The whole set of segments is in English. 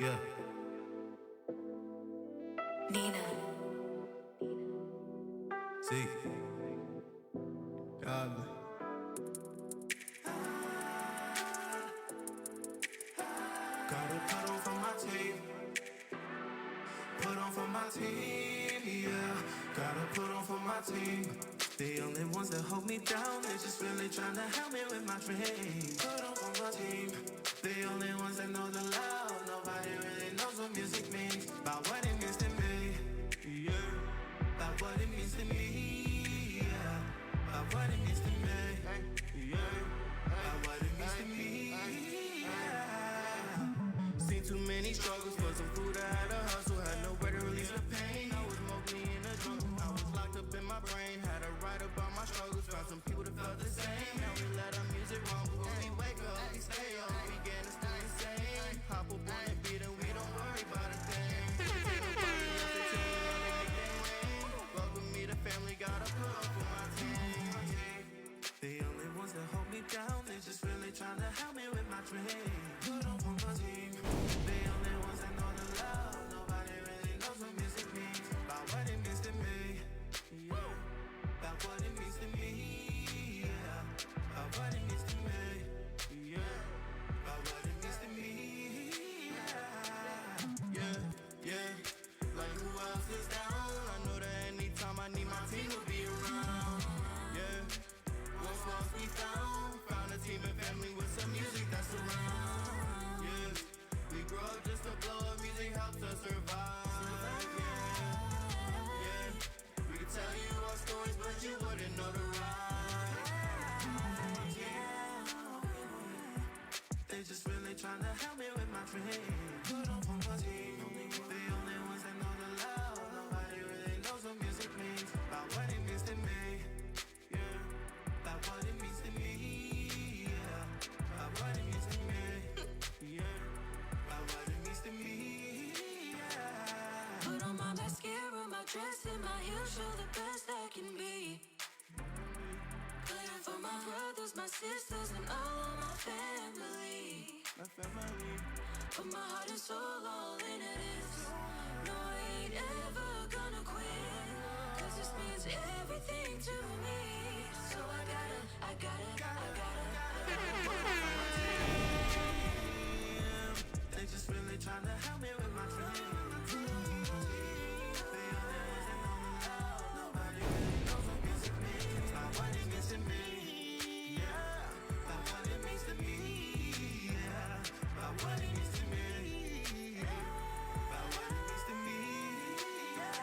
Yeah. Nina. See. God. Gotta put on for my team. Put on for my team, yeah. Gotta put on for my team. The only ones that hold me down, they just really trying to help me with my dreams. Put on for my team. The only ones that know the love. Nobody really knows what music means. About what it means to me, yeah. About what it means to me, yeah. About what it means to me, yeah. About what it means to me, yeah. Seen too many struggles for some food. I had to hustle, had nowhere to release the pain. I was mostly in the jungle. I was locked up in my brain. Had to write about my struggles. Found some people that felt the same. Now we let our music rumble. When we wake up, we stay up. We get us still insane. Hop up on the beat and we don't worry about a thing. Welcome me to family. Gotta put up for my team. The only ones that hold me down, they just really trying to help me with my dreams. Put on for my team. The only ones that know the love. Nobody really knows what music means. About what it means to me, yeah. About what it means to me, yeah. About what it means to me, yeah. About what it means to me, yeah. Yeah, yeah. Like who else is down? I know that anytime I need my team will be around, yeah. Once lost we found a team and family with some music that's around, yeah. We grew up just to blow up, music helps us survive, yeah, yeah. We could tell you our stories, but you wouldn't know the rhyme, yeah. They just really trying to help me with my dreams. Put on for my team. The only ones that know the love. Nobody really knows what music means. About what it means to me, yeah. About what it means to me, yeah. About what it means to me, yeah. About what it means to me, yeah. Put on my mascara, my dress, and my heels, show the best I can be. Playing for my brothers, my sisters, and all of my family. My family. Put my heart and soul all into this. No, I ain't ever gonna quit. Cause this means everything to me. So I gotta They just really trying to help me with my dreams. They only ones that know the love. Nobody really knows what music means. About what it means to me, yeah. About what it means to me, yeah. About what it means to me, yeah. About what it means to me, yeah.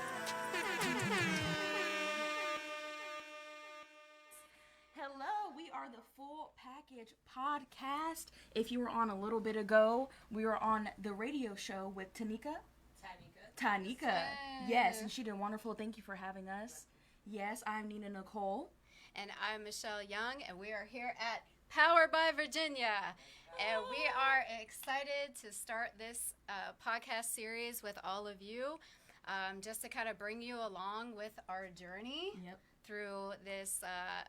Hello, we are the Full Package Podcast. If you were on a little bit ago, we were on the radio show with Tanika. Tanika. Yes, and she did wonderful. Thank you for having us. Yes, I'm Nina Nicole. And I'm Michelle Young, and we are here at Powered by Virginia. And we are excited to start this podcast series with all of you, just to kind of bring you along with our journey. Yep. Through this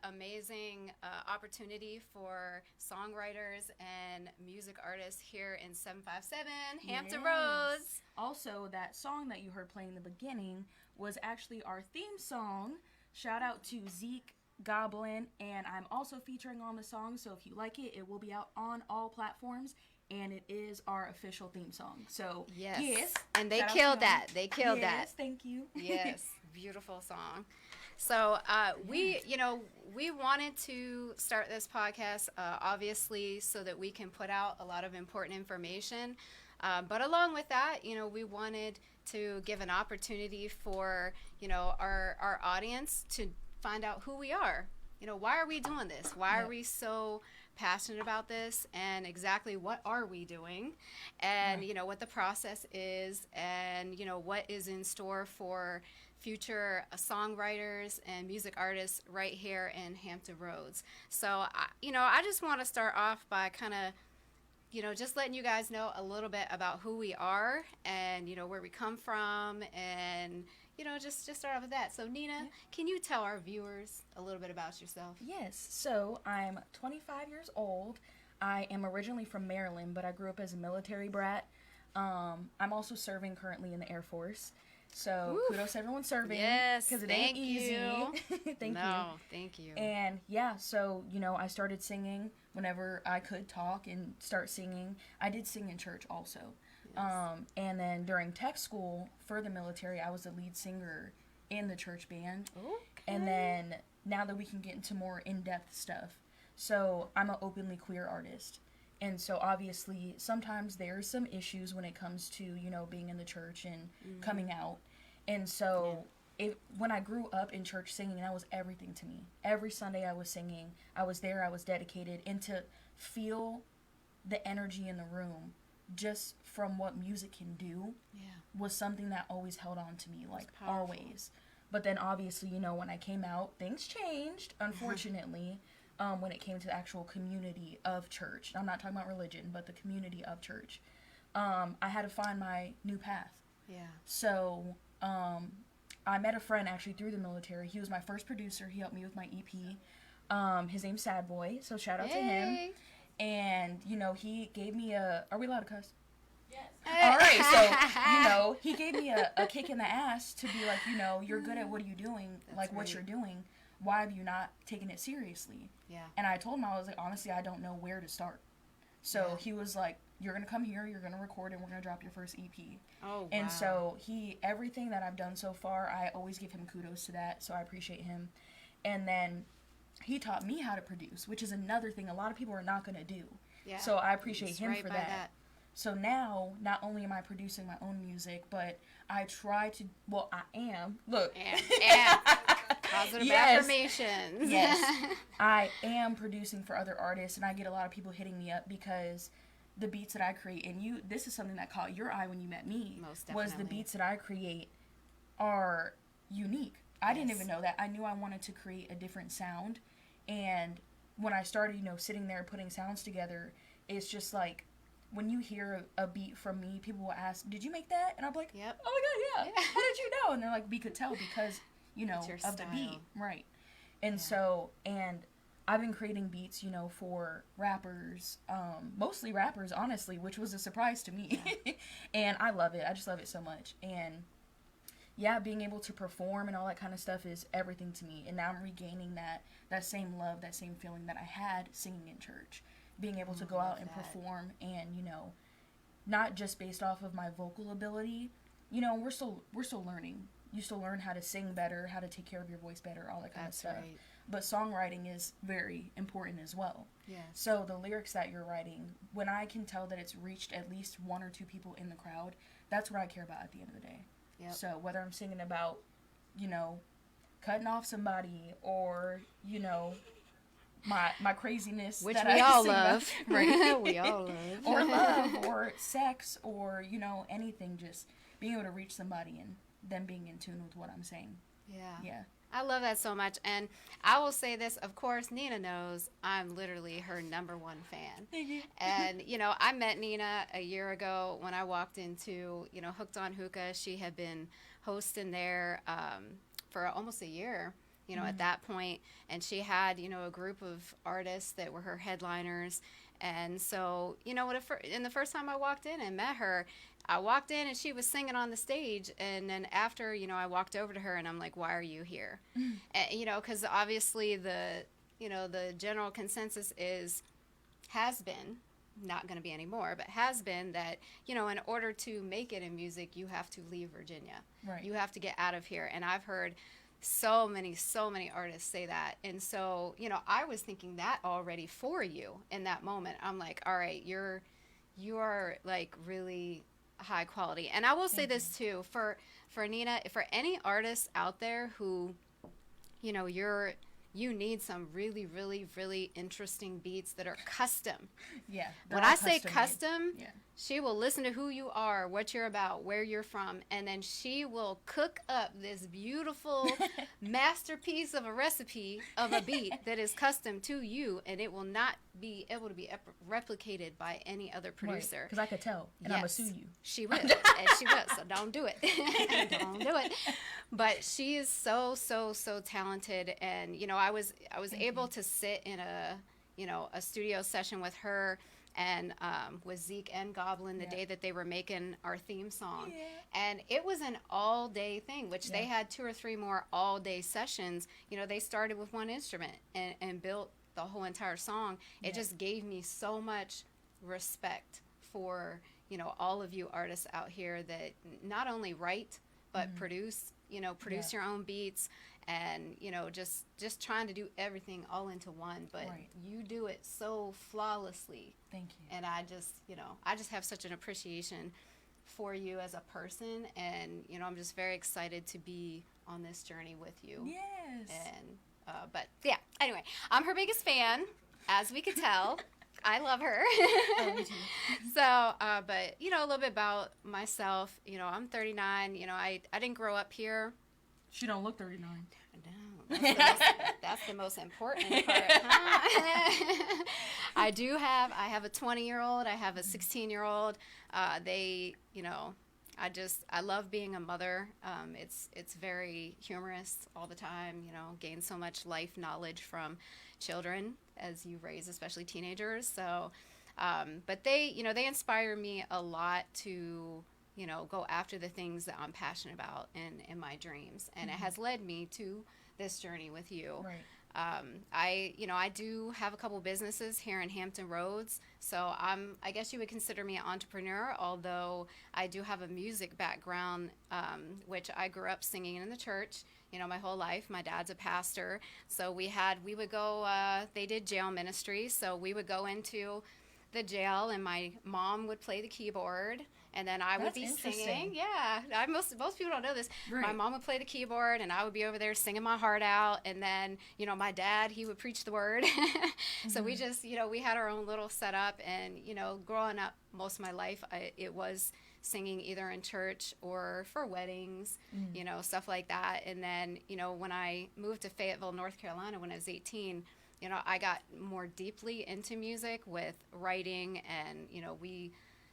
amazing opportunity for songwriters and music artists here in 757 Hampton Yes. Roads. Also, that song that you heard playing in the beginning was actually our theme song. Shout out to Zeke Goblin, and I'm also featuring on the song, so if you like it, it will be out on all platforms, and it is our official theme song. So, yes. And they shout out killed to that. them. They killed that. Yes, thank you. Yes, beautiful song. So we wanted to start this podcast, obviously, so that we can put out a lot of important information. But along with that, we wanted to give an opportunity for, our audience to find out who we are. Why are we doing this? Why are we so passionate about this? And exactly what are we doing? And, what the process is, and, what is in store for future songwriters and music artists right here in Hampton Roads. So, I just want to start off by kind of, just letting you guys know a little bit about who we are and, where we come from and, just start off with that. So, Nina, can you tell our viewers a little bit about yourself? Yes, so I'm 25 years old. I am originally from Maryland, but I grew up as a military brat. I'm also serving currently in the Air Force. So Oof. kudos to everyone serving. Yes, Because it ain't easy. Thank you. Thank you. And yeah, so, I started singing whenever I could talk and start singing. I did sing in church also. Yes. And then during tech school for the military, I was the lead singer in the church band. Okay. And then now that we can get into more in-depth stuff. So I'm an openly queer artist. And so obviously sometimes there's some issues when it comes to, being in the church and coming out. And so when I grew up in church singing, that was everything to me. Every Sunday I was singing. I was there. I was dedicated. And to feel the energy in the room just from what music can do was something that always held on to me, like always. But then obviously, when I came out, things changed, unfortunately. When it came to the actual community of church. I'm not talking about religion, but the community of church. I had to find my new path. Yeah. So, I met a friend actually through the military. He was my first producer. He helped me with my EP. His name's Sad Boy, so shout out to him. And, he gave me are we allowed to cuss? Yes. All right, so, he gave me a kick in the ass to be like, you're good at what you're doing, what you're doing. Why have you not taken it seriously? Yeah. And I told him, I was like, honestly, I don't know where to start. So he was like, you're going to come here, you're going to record, and we're going to drop your first EP. Oh, wow. And so everything that I've done so far, I always give him kudos to that, so I appreciate him. And then he taught me how to produce, which is another thing a lot of people are not going to do. Yeah. So I appreciate him right for by that. So now, not only am I producing my own music, but I try to, I am. Look. And positive affirmations. Yes. I am producing for other artists, and I get a lot of people hitting me up because the beats that I create, and this is something that caught your eye when you met me, Most definitely. was the beats that I create are unique. I didn't even know that. I knew I wanted to create a different sound, and when I started, sitting there putting sounds together, it's just like, when you hear a beat from me, people will ask, did you make that? And I'm like, yep. Oh my God, yeah. How did you know? And they're like, we could tell because, of the beat. Right. And so, and I've been creating beats, for rappers, mostly rappers, honestly, which was a surprise to me. Yeah. And I love it. I just love it so much. And yeah, being able to perform and all that kind of stuff is everything to me. And now I'm regaining that same love, that same feeling that I had singing in church. Being able to go out and perform and, not just based off of my vocal ability, we're still learning. You still learn how to sing better, how to take care of your voice better, all that kind of stuff. Right. But songwriting is very important as well. Yes. So the lyrics that you're writing, when I can tell that it's reached at least one or two people in the crowd, that's what I care about at the end of the day. Yep. So whether I'm singing about, cutting off somebody or, my craziness, which that we I all sing about, love, right? We all love, or love, or sex, or anything. Just being able to reach somebody and them being in tune with what I'm saying. Yeah. I love that so much, and I will say this. Of course, Nina knows I'm literally her #1 fan. And I met Nina a year ago when I walked into Hooked on Hookah. She had been hosting there for almost a year. At that point, and she had, a group of artists that were her headliners. And so, in the first time I walked in and met her, I walked in and she was singing on the stage. And then after, I walked over to her and I'm like, why are you here? And, because obviously the general consensus has been, not going to be anymore, but has been that, in order to make it in music, you have to leave Virginia. Right. You have to get out of here. And I've heard so many artists say that. And so, I was thinking that already for you in that moment. I'm like, all right, you are like really high quality. And I will say this too, for Nina, for any artists out there who, you need some really, really, really interesting beats that are custom. Yeah. When I say custom, yeah. She will listen to who you are, what you're about, where you're from, and then she will cook up this beautiful masterpiece of a recipe of a beat that is custom to you, and it will not be able to be replicated by any other producer. Because I could tell, and I'm going to sue you. She will, and she will, so don't do it. Don't do it. But she is so, so, so talented, and, I was able to sit in a studio session with her and with Zeke and Goblin the day that they were making our theme song. Yeah. And it was an all-day thing, which they had 2 or 3 more all-day sessions. You know, they started with one instrument and built the whole entire song. It just gave me so much respect for, you know, all of you artists out here that not only write, but produce, you know, produce your own beats, and, you know, just trying to do everything all into one, but you do it so flawlessly. Thank you. And I just, you know, I just have such an appreciation for you as a person, and, you know, I'm just very excited to be on this journey with you. Yes. And, but yeah, anyway, I'm her biggest fan, as we could tell. I love her. Oh, me too. So, but, you know, a little bit about myself. You know, I'm 39. You know, I didn't grow up here. She don't look 39. No, that's the most important part. Huh? I have a 20-year-old. I have a 16-year-old. They, you know, I love being a mother. It's very humorous all the time, you know, gain so much life knowledge from children as you raise, especially teenagers. So, but they, you know, they inspire me a lot to, you know, go after the things that I'm passionate about in my dreams. And it has led me to this journey with you. Right. I do have a couple businesses here in Hampton Roads, so I guess you would consider me an entrepreneur, although I do have a music background, which I grew up singing in the church, you know, my whole life. My dad's a pastor, so we would go, they did jail ministry, so we would go into the jail, and my mom would play the keyboard, and then I would be singing. Yeah, most people don't know this. Right. My mom would play the keyboard, and I would be over there singing my heart out. And then, you know, my dad, he would preach the word. So we just, you know, we had our own little setup. And, you know, growing up most of my life, it was singing either in church or for weddings, you know, stuff like that. And then, you know, when I moved to Fayetteville, North Carolina, when I was 18, you know, I got more deeply into music with writing, and, you know, we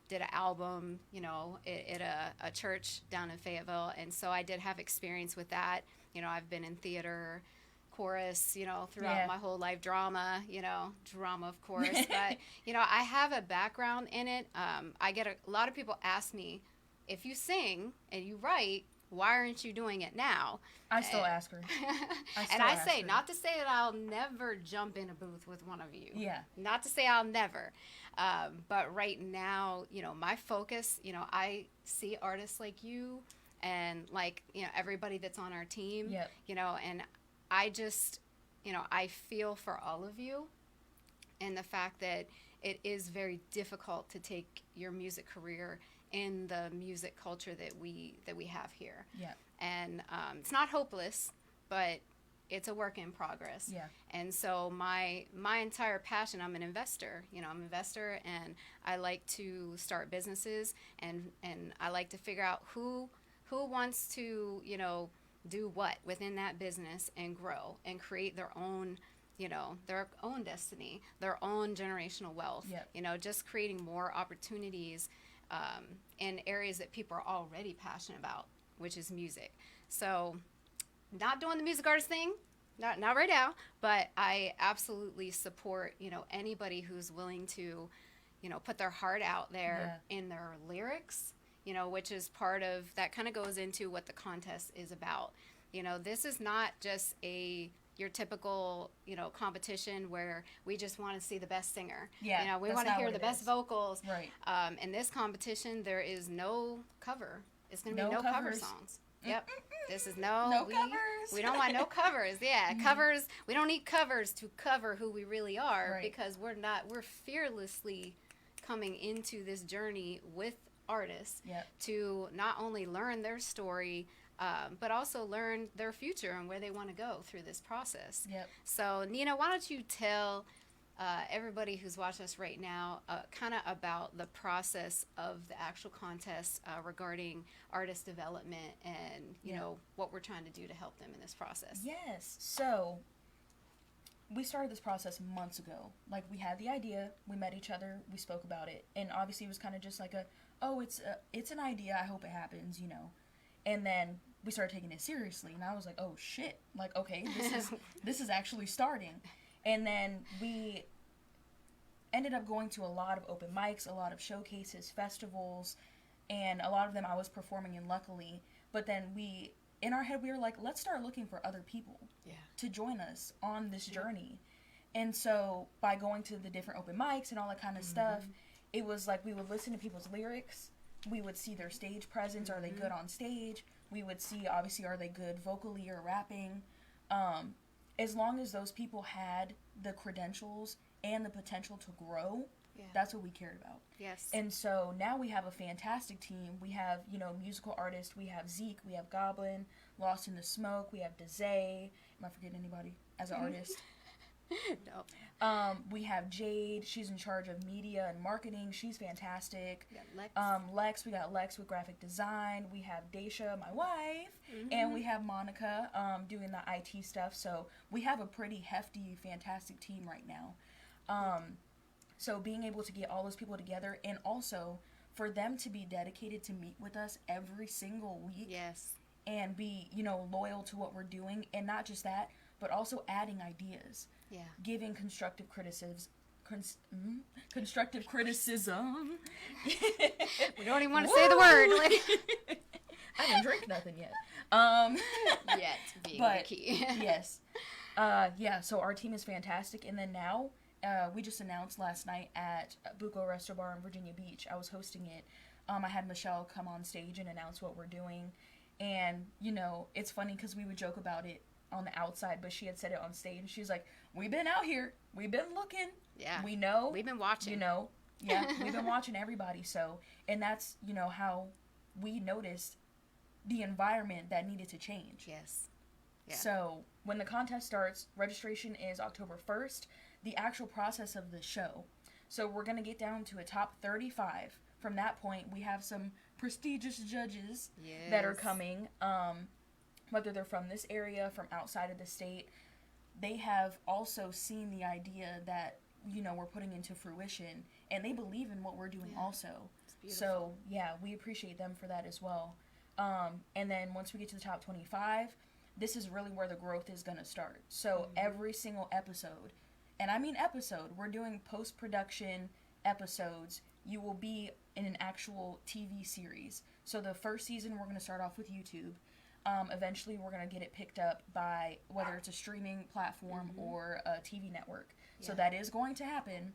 did an album, you know, at a church down in Fayetteville. And so I did have experience with that. You know, I've been in theater, chorus, you know, throughout my whole life, drama, of course. But, you know, I have a background in it. I get a lot of people ask me, if you sing and you write, why aren't you doing it now? I still ask her. I say, not to say that I'll never jump in a booth with one of you. Yeah. Not to say I'll never. But right now, you know, my focus, you know, I see artists like you and like, you know, everybody that's on our team, you know, and I just, you know, I feel for all of you, and the fact that it is very difficult to take your music career in the music culture that we have here. Yeah. And it's not hopeless, but it's a work in progress. Yeah. And so my entire passion, I'm an investor. You know, I'm an investor, and I like to start businesses, and I like to figure out who wants to, you know, do what within that business and grow and create their own, you know, their own destiny, their own generational wealth. Yep. You know, just creating more opportunities in areas that people are already passionate about, which is music. So, not doing the music artist thing, not right now, but I absolutely support, you know, anybody who's willing to, you know, put their heart out there in their lyrics, you know, which is part of, that kind of goes into what the contest is about. You know, this is not just your typical, you know, competition where we just want to see the best singer. Yeah, you know, we want to hear the best vocals. Right. In this competition, there is no cover. It's going to be no cover songs. Yep. This is covers. We don't want no covers. Yeah, covers. We don't need covers to cover who we really are, because we're fearlessly coming into this journey with artists to not only learn their story, but also learn their future and where they want to go through this process. Yep. So, Nina, why don't you tell everybody who's watching us right now kind of about the process of the actual contest regarding artist development and, you know, what we're trying to do to help them in this process. Yes. So, we started this process months ago. Like, we had the idea, we met each other, we spoke about it, and obviously it was kind of just like it's an idea, I hope it happens, you know. And then we started taking it seriously, and I was like, oh shit, like, okay, this is actually starting. And then ended up going to a lot of open mics, a lot of showcases, festivals, and a lot of them I was performing in, luckily. But then in our head, we were like, let's start looking for other people to join us on this journey. And so by going to the different open mics and all that kind of stuff, it was like we would listen to people's lyrics. We would see their stage presence. Are they good on stage? We would see, obviously, are they good vocally or rapping? As long as those people had the credentials and the potential to grow, that's what we cared about. Yes. And so now we have a fantastic team. We have, musical artists. We have Zeke. We have Goblin, Lost in the Smoke. We have Dezay. Am I forgetting anybody as an artist? No. We have Jade. She's in charge of media and marketing. She's fantastic. We got Lex. We got Lex with graphic design. We have Daisha, my wife, and we have Monica doing the IT stuff. So we have a pretty hefty, fantastic team right now. So being able to get all those people together, and also for them to be dedicated to meet with us every single week. Yes. And be, loyal to what we're doing, and not just that, but also adding ideas. Yeah. Giving constructive criticisms. Constructive criticism. We don't even want to say the word. I didn't drink nothing yet. Yet being the key. Yes. So our team is fantastic. And then now, we just announced last night at Buco Resto Bar in Virginia Beach. I was hosting it. I had Michele come on stage and announce what we're doing. And, it's funny because we would joke about it on the outside, but she had said it on stage. She's like, we've been out here. We've been looking. Yeah. We know. We've been watching. Yeah, we've been watching everybody. So, and that's, how we noticed the environment that needed to change. Yes. Yeah. So, when the contest starts, registration is October 1st. The actual process of the show. So, we're going to get down to a top 35. From that point, we have some prestigious judges that are coming. Whether they're from this area, from outside of the state, they have also seen the idea that, we're putting into fruition, and they believe in what we're doing also. So, we appreciate them for that as well. And then once we get to the top 25, this is really where the growth is going to start. So every single episode, and I mean episode, we're doing post-production episodes. You will be in an actual TV series. So the first season, we're going to start off with YouTube. Eventually, we're going to get it picked up by whether it's a streaming platform or a TV network. So that is going to happen.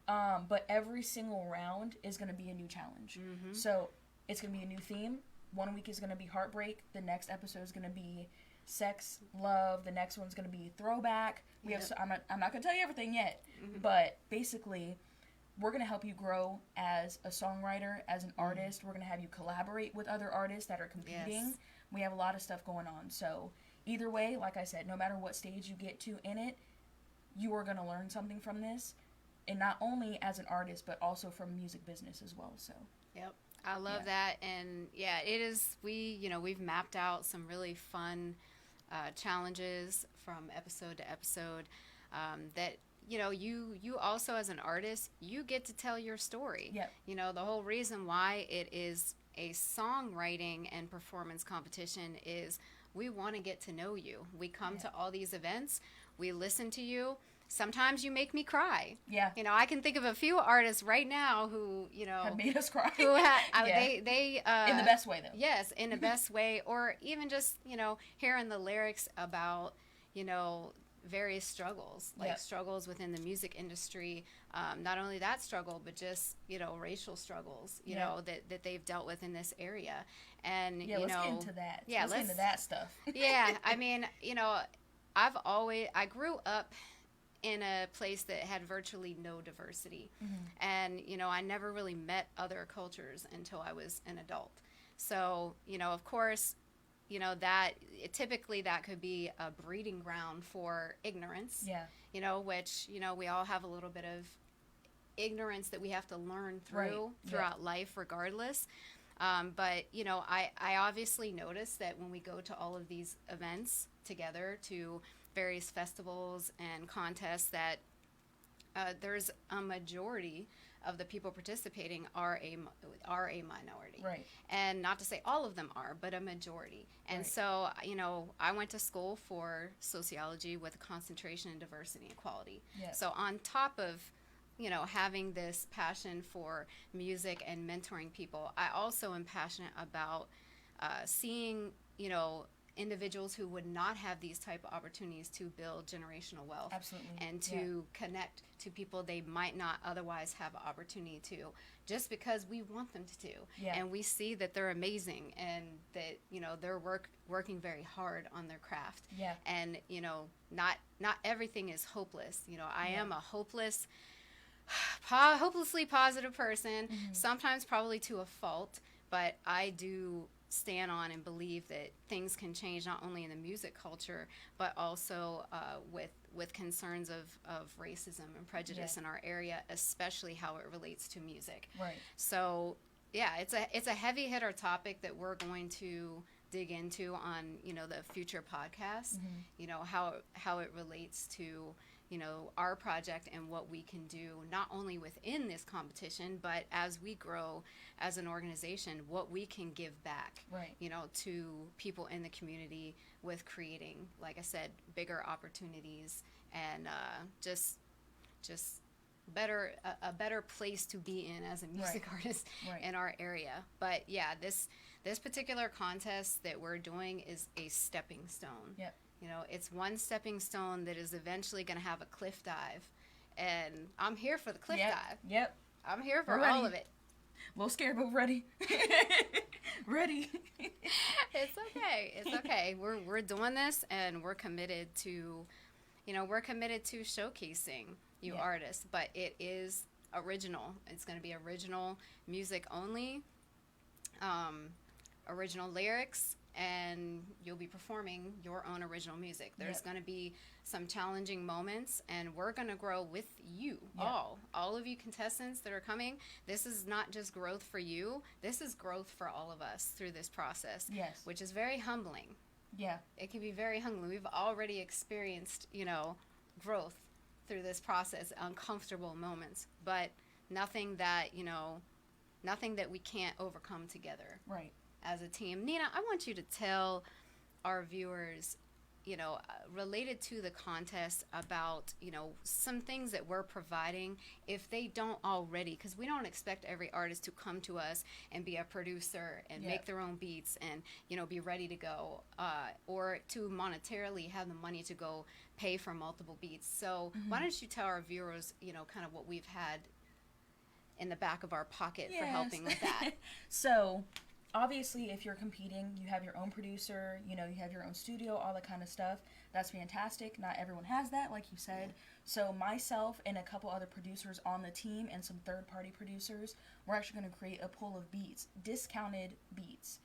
But every single round is going to be a new challenge. So it's going to be a new theme. One week is going to be heartbreak. The next episode is going to be sex, love. The next one's going to be throwback. We have. I'm not going to tell you everything yet. But basically, we're going to help you grow as a songwriter, as an artist. We're going to have you collaborate with other artists that are competing. Yes. We have a lot of stuff going on. So either way, like I said, no matter what stage you get to in it, you are going to learn something from this. And not only as an artist, but also from music business as well. So. Yep. I love that. And it is, we've mapped out some really fun challenges from episode to episode that, you also as an artist, you get to tell your story. Yep. The whole reason why it is a songwriting and performance competition is we want to get to know you. We come to all these events, we listen to you. Sometimes you make me cry. Yeah. I can think of a few artists right now who, have made us cry. Who they in the best way, though. Yes, in the best way. Or even just, hearing the lyrics about, various struggles, like struggles within the music industry. Not only that struggle, but just, racial struggles, that they've dealt with in this area. And, let's get into that. Yeah, let's get into that stuff. Yeah, I mean, I grew up in a place that had virtually no diversity. And, I never really met other cultures until I was an adult. So, of course, typically that could be a breeding ground for ignorance. Yeah. Which, we all have a little bit of ignorance that we have to learn throughout life regardless. But, I obviously noticed that when we go to all of these events together, to various festivals and contests, that there's a majority of the people participating are a minority. Right. And not to say all of them are, but a majority. And so, I went to school for sociology with a concentration in diversity and equality. Yes. So on top of having this passion for music and mentoring people, I also am passionate about seeing, individuals who would not have these type of opportunities to build generational wealth. Absolutely. And to connect to people they might not otherwise have an opportunity to, just because we want them to do. Yeah. And we see that they're amazing and that, they're working very hard on their craft. Yeah. And, not everything is hopeless. I am a hopelessly positive person, sometimes probably to a fault, but I do stand on and believe that things can change not only in the music culture, but also with concerns of racism and prejudice in our area, especially how it relates to music. Right. So, yeah, it's a heavy hitter topic that we're going to dig into on, the future podcasts, how it relates to, our project and what we can do, not only within this competition, but as we grow as an organization, what we can give back, right, to people in the community with creating, like I said, bigger opportunities and just a better place to be in as a music artist in our area. But yeah, this particular contest that we're doing is a stepping stone. Yep. It's one stepping stone that is eventually going to have a cliff dive, and I'm here for the cliff dive. Yep. I'm here for all of it. A little scared, but ready. Ready. It's okay. It's okay. We're doing this, and we're committed to, showcasing you artists. But it is original. It's going to be original music only, original lyrics, and you'll be performing your own original music. There's going to be some challenging moments, and we're going to grow with you, all of you contestants that are coming. This is not just growth for you. This is growth for all of us through this process, which is very humbling. Yeah. It can be very humbling. We've already experienced, growth through this process, uncomfortable moments, but nothing that we can't overcome together. Right. As a team. Nina, I want you to tell our viewers, related to the contest about, some things that we're providing if they don't already, because we don't expect every artist to come to us and be a producer and make their own beats and, be ready to go, or to monetarily have the money to go pay for multiple beats. So why don't you tell our viewers, kind of what we've had in the back of our pocket for helping with that. So obviously, if you're competing, you have your own producer, you have your own studio, all that kind of stuff. That's fantastic. Not everyone has that, like you said. So myself and a couple other producers on the team and some third-party producers, we're actually going to create a pool of beats, discounted beats.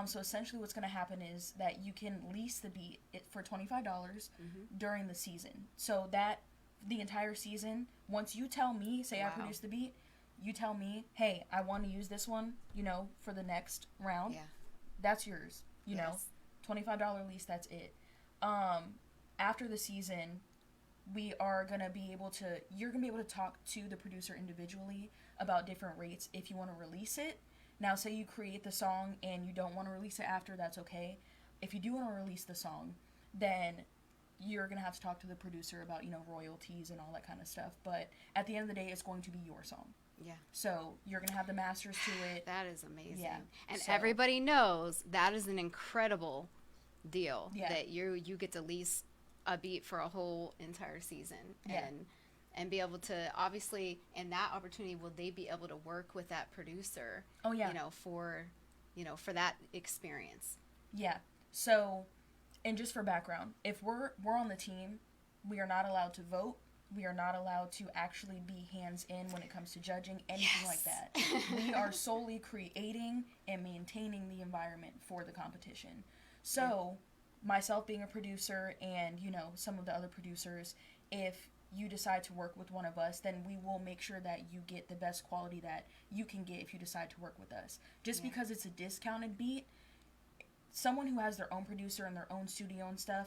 So essentially what's going to happen is that you can lease the beat for $25 during the season. So that the entire season, once you tell me, say I produce the beat, you tell me, hey, I want to use this one, for the next round. Yeah. That's yours, know. $25 lease, that's it. After the season, we are going to be able to, you're going to be able to talk to the producer individually about different rates if you want to release it. Now, say you create the song and you don't want to release it after, that's okay. If you do want to release the song, then you're going to have to talk to the producer about, royalties and all that kind of stuff. But at the end of the day, it's going to be your song. Yeah. So you're going to have the masters to it. That is amazing. Yeah. And everybody knows that is an incredible deal that you get to lease a beat for a whole entire season and be able to, obviously, in that opportunity, will they be able to work with that producer? Oh, yeah. For that experience. Yeah. So, and just for background, if we're on the team, we are not allowed to vote. We are not allowed to actually be hands-in when it comes to judging, anything like that. We are solely creating and maintaining the environment for the competition. So, myself being a producer and, some of the other producers, if you decide to work with one of us, then we will make sure that you get the best quality that you can get if you decide to work with us. Just because it's a discounted beat, someone who has their own producer and their own studio and stuff,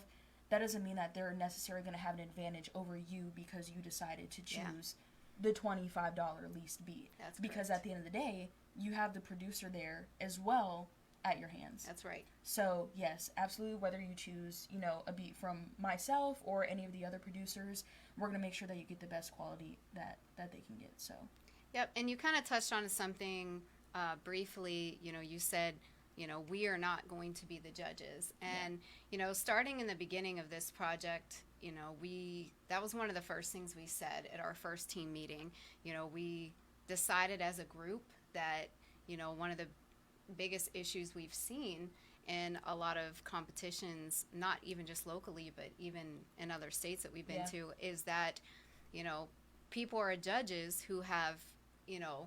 that doesn't mean that they're necessarily going to have an advantage over you because you decided to choose the $25 leased beat. That's because at the end of the day, you have the producer there as well at your hands. That's right. So, yes, absolutely, whether you choose, you know, a beat from myself or any of the other producers, we're going to make sure that you get the best quality that they can get, so. Yep, and you kind of touched on something briefly. You know, you said, you know, we are not going to be the judges. And, you know, starting in the beginning of this project, you know, that was one of the first things we said at our first team meeting. You know, we decided as a group that, you know, one of the biggest issues we've seen in a lot of competitions, not even just locally, but even in other states that we've been to, is that, you know, people are judges who have, you know,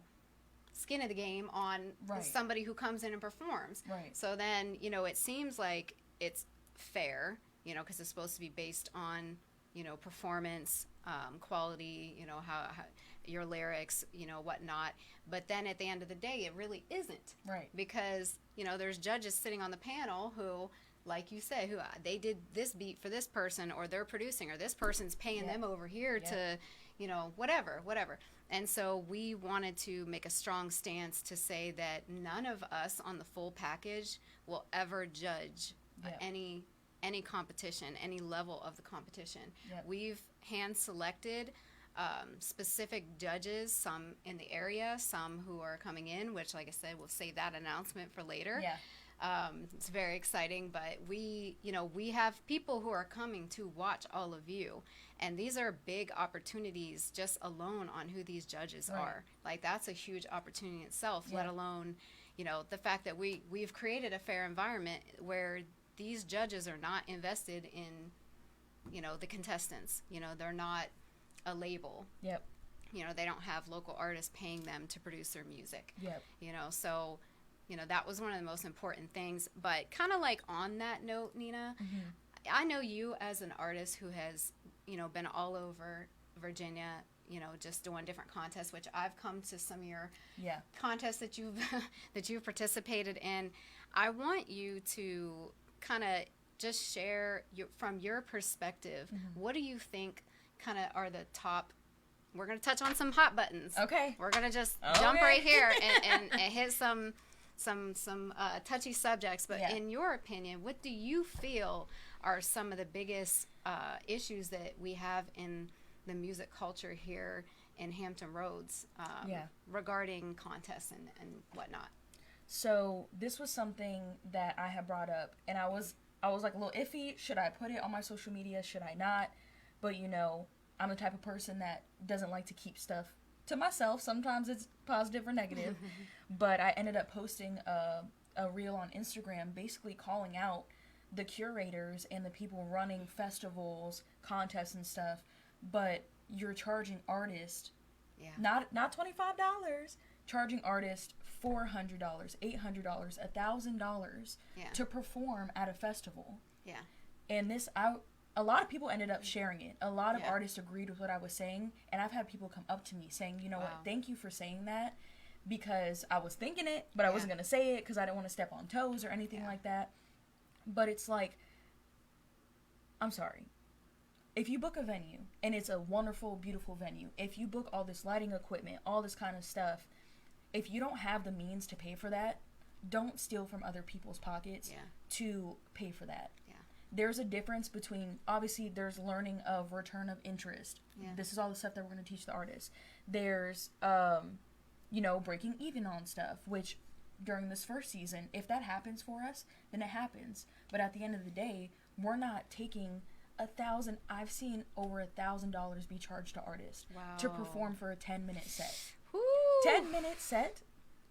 skin in the game on somebody who comes in and performs. Right. So then, you know, it seems like it's fair, you know, because it's supposed to be based on, you know, performance, quality, you know, how your lyrics, you know, whatnot. But then at the end of the day, it really isn't. Right. Because, you know, there's judges sitting on the panel who, like you said, who they did this beat for this person, or they're producing, or this person's paying them over here to, you know, whatever. And so we wanted to make a strong stance to say that none of us on the full package will ever judge any competition, any level of the competition. We've hand selected specific judges, some in the area, some who are coming in, which, like I said, we'll save that announcement for later. It's very exciting, but we have people who are coming to watch all of you, and these are big opportunities just alone on who these judges are. Like, that's a huge opportunity in itself, let alone, you know, the fact that we've created a fair environment where these judges are not invested in, you know, the contestants. You know, they're not a label. You know, they don't have local artists paying them to produce their music. You know, so, you know, that was one of the most important things. But kind of like on that note, Nina, I know you as an artist who has, you know, been all over Virginia, you know, just doing different contests, which I've come to some of your contests that you've participated in. I want you to kind of just share from your perspective, what do you think kind of are the top? We're going to touch on some hot buttons. Okay. We're going to just jump right here and hit some touchy subjects. But in your opinion, what do you feel are some of the biggest issues that we have in the music culture here in Hampton Roads regarding contests and whatnot? So this was something that I had brought up, and I was like a little iffy. Should I put it on my social media? Should I not? But, you know, I'm the type of person that doesn't like to keep stuff to myself. Sometimes it's positive or negative. But I ended up posting a reel on Instagram basically calling out the curators and the people running festivals, contests and stuff. But you're charging artists not $25, charging artists $400, $800, $1,000 to perform at a festival. And this, a lot of people ended up sharing it. A lot of artists agreed with what I was saying, and I've had people come up to me saying, you know what, thank you for saying that, because I was thinking it, but I wasn't going to say it because I didn't want to step on toes or anything like that. But it's like, I'm sorry. If you book a venue, and it's a wonderful, beautiful venue, if you book all this lighting equipment, all this kind of stuff, if you don't have the means to pay for that, don't steal from other people's pockets to pay for that. There's a difference between, obviously, there's learning of return of interest. This is all the stuff that we're going to teach the artists. There's, you know, breaking even on stuff, which during this first season, if that happens for us, then it happens. But at the end of the day, we're not taking $1,000. I've seen over $1,000 be charged to artists to perform for a 10-minute set. 10-minute set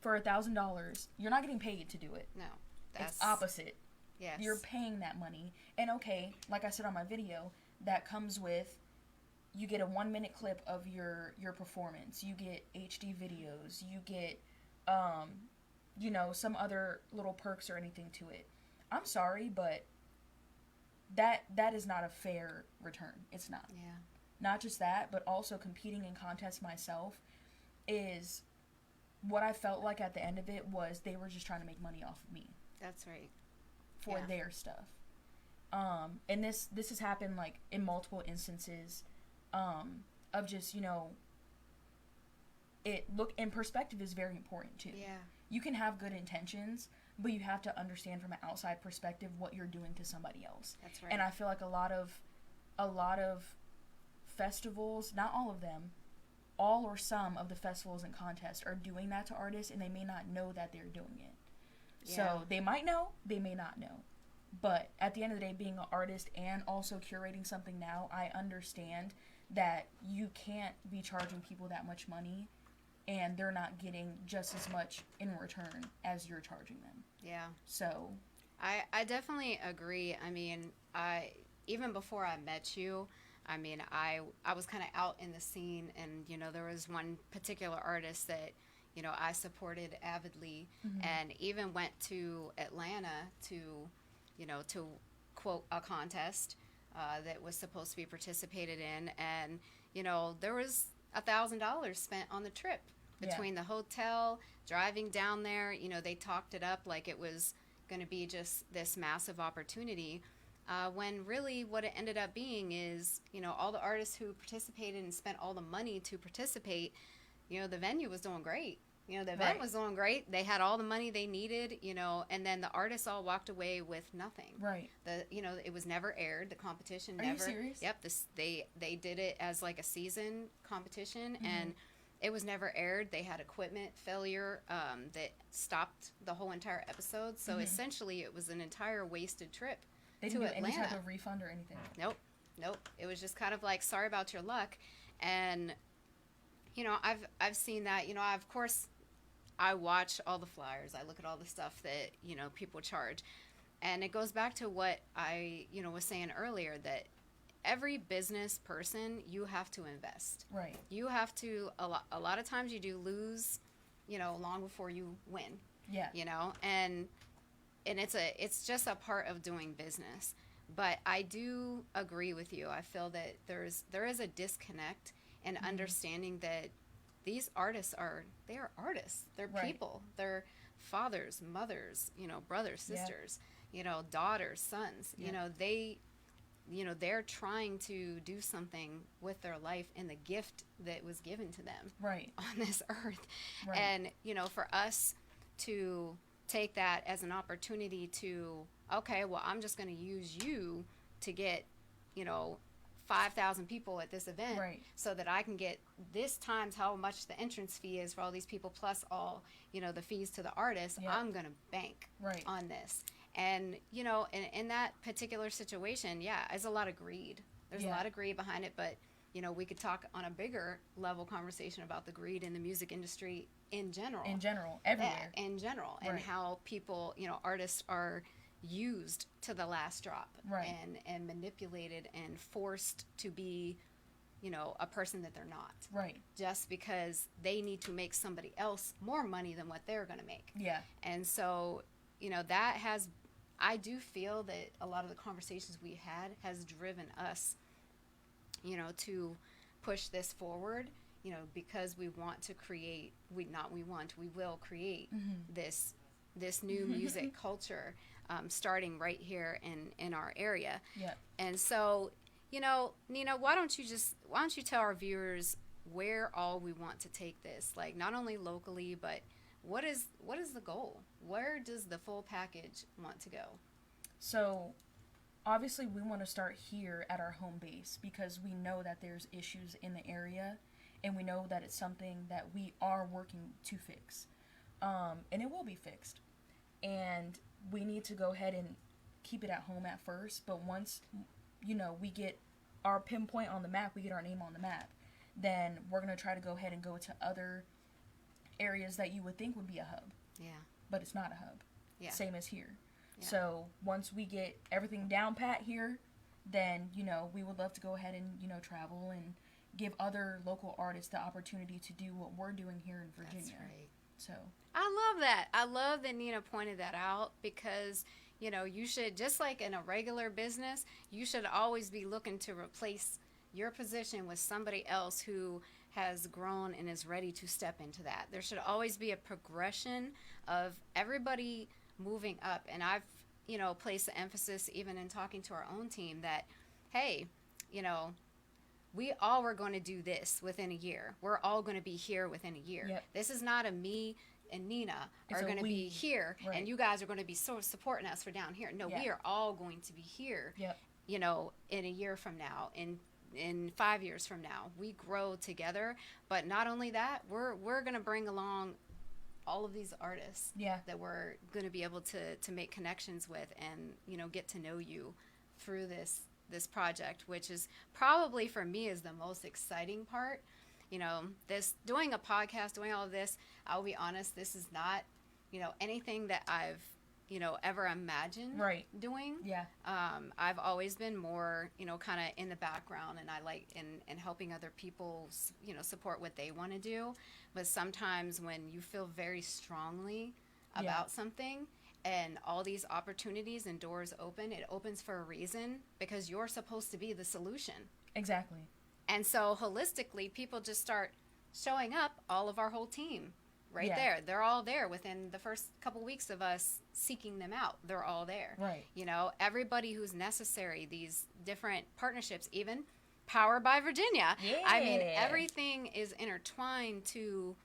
for $1,000. You're not getting paid to do it. No, it's opposite. You're paying that money. And okay, like I said on my video, that comes with, you get a 1-minute clip of your performance. You get HD videos. You get, you know, some other little perks or anything to it. I'm sorry, but that is not a fair return. It's not. Not just that, but also competing in contests myself is, what I felt like at the end of it was they were just trying to make money off of me. That's right. For their stuff. And this has happened like in multiple instances of just, you know, perspective is very important too. You can have good intentions, but you have to understand from an outside perspective what you're doing to somebody else. That's right. And I feel like a lot of festivals, not all of them, all or some of the festivals and contests are doing that to artists, and they may not know that they're doing it. Yeah. So they might know, they may not know. But at the end of the day, being an artist and also curating something now, I understand that you can't be charging people that much money and they're not getting just as much in return as you're charging them. Yeah. So I definitely agree. I mean, even before I met you, I mean, I was kind of out in the scene, and, you know, there was one particular artist that, you know, I supported avidly, and even went to Atlanta to, you know, to quote a contest that was supposed to be participated in, and, you know, there was $1,000 spent on the trip between the hotel, driving down there. You know, they talked it up like it was going to be just this massive opportunity, when really what it ended up being is, you know, all the artists who participated and spent all the money to participate, you know, the venue was doing great. You know, the event was doing great. They had all the money they needed, you know, and then the artists all walked away with nothing. Right. You know, it was never aired. The competition Are never. you serious? Yep. They did it as like a season competition, and it was never aired. They had equipment failure that stopped the whole entire episode. So essentially, it was an entire wasted trip. They didn't do any type of refund or anything. Nope. It was just kind of like, sorry about your luck. And, you know, I've seen that. You know, of course, I watch all the flyers. I look at all the stuff that, you know, people charge. And it goes back to what I, you know, was saying earlier, that every business person, you have to invest. Right. You have to, a lot of times you do lose, you know, long before you win. Yeah. You know, and it's just a part of doing business. But I do agree with you. I feel that there is a disconnect in understanding that these artists are artists. They're people. They're fathers, mothers, you know, brothers, sisters, you know, daughters, sons. You know, they're trying to do something with their life and the gift that was given to them on this earth. Right. And, you know, for us to take that as an opportunity to, okay, well, I'm just going to use you to get, you know, 5,000 people at this event, so that I can get this times how much the entrance fee is for all these people, plus all, you know, the fees to the artist. I'm going to bank on this. And, you know, in that particular situation, there's a lot of greed. There's a lot of greed behind it, but, you know, we could talk on a bigger level conversation about the greed in the music industry in general. Everywhere. In general. And how people, you know, artists are used to the last drop, and manipulated and forced to be, you know, a person that they're not, just because they need to make somebody else more money than what they're going to make. And so, you know, I do feel that a lot of the conversations we had has driven us, you know, to push this forward, you know, because we want to create, we will create this new music culture, starting right here in our area. And so, you know, Nina, why don't you tell our viewers where all we want to take this, like not only locally, but what is the goal? Where does the full package want to go? So obviously we want to start here at our home base, because we know that there's issues in the area, and we know that it's something that we are working to fix, and it will be fixed. And we need to go ahead and keep it at home at first, but once, you know, we get our pinpoint on the map, we get our name on the map, then we're going to try to go ahead and go to other areas that you would think would be a hub. But it's not a hub. Same as here. So once we get everything down pat here, then, you know, we would love to go ahead and, you know, travel and give other local artists the opportunity to do what we're doing here in Virginia. That's right. So I love that. I love that Nina pointed that out, because, you know, you should, just like in a regular business, you should always be looking to replace your position with somebody else who has grown and is ready to step into that. There should always be a progression of everybody moving up. And I've, you know, placed the emphasis even in talking to our own team that, hey, you know, we all were going to do this within a year. We're all going to be here within a year. This is not a me and Nina It's are a going to we. be here, Right. and you guys are going to be sort of supporting us for down here. No, Yeah. we are all going to be here. Yep. You know, in a year from now, in 5 years from now, we grow together. But not only that, we're going to bring along all of these artists Yeah. that we're going to be able to make connections with, and get to know you through this project, which is probably for me is the most exciting part. This doing a podcast, doing all of this, I'll be honest, this is not anything that I've ever imagined Right. doing. Yeah. I've always been more kind of in the background, and I like in helping other people support what they want to do. But sometimes when you feel very strongly about something, and all these opportunities and doors open, it opens for a reason, because you're supposed to be the solution. Exactly. And so holistically, people just start showing up, all of our whole team right there. They're all there within the first couple weeks of us seeking them out. They're all there. Right. Everybody who's necessary, these different partnerships, even Powered by Virginia. Yeah. I mean, everything is intertwined to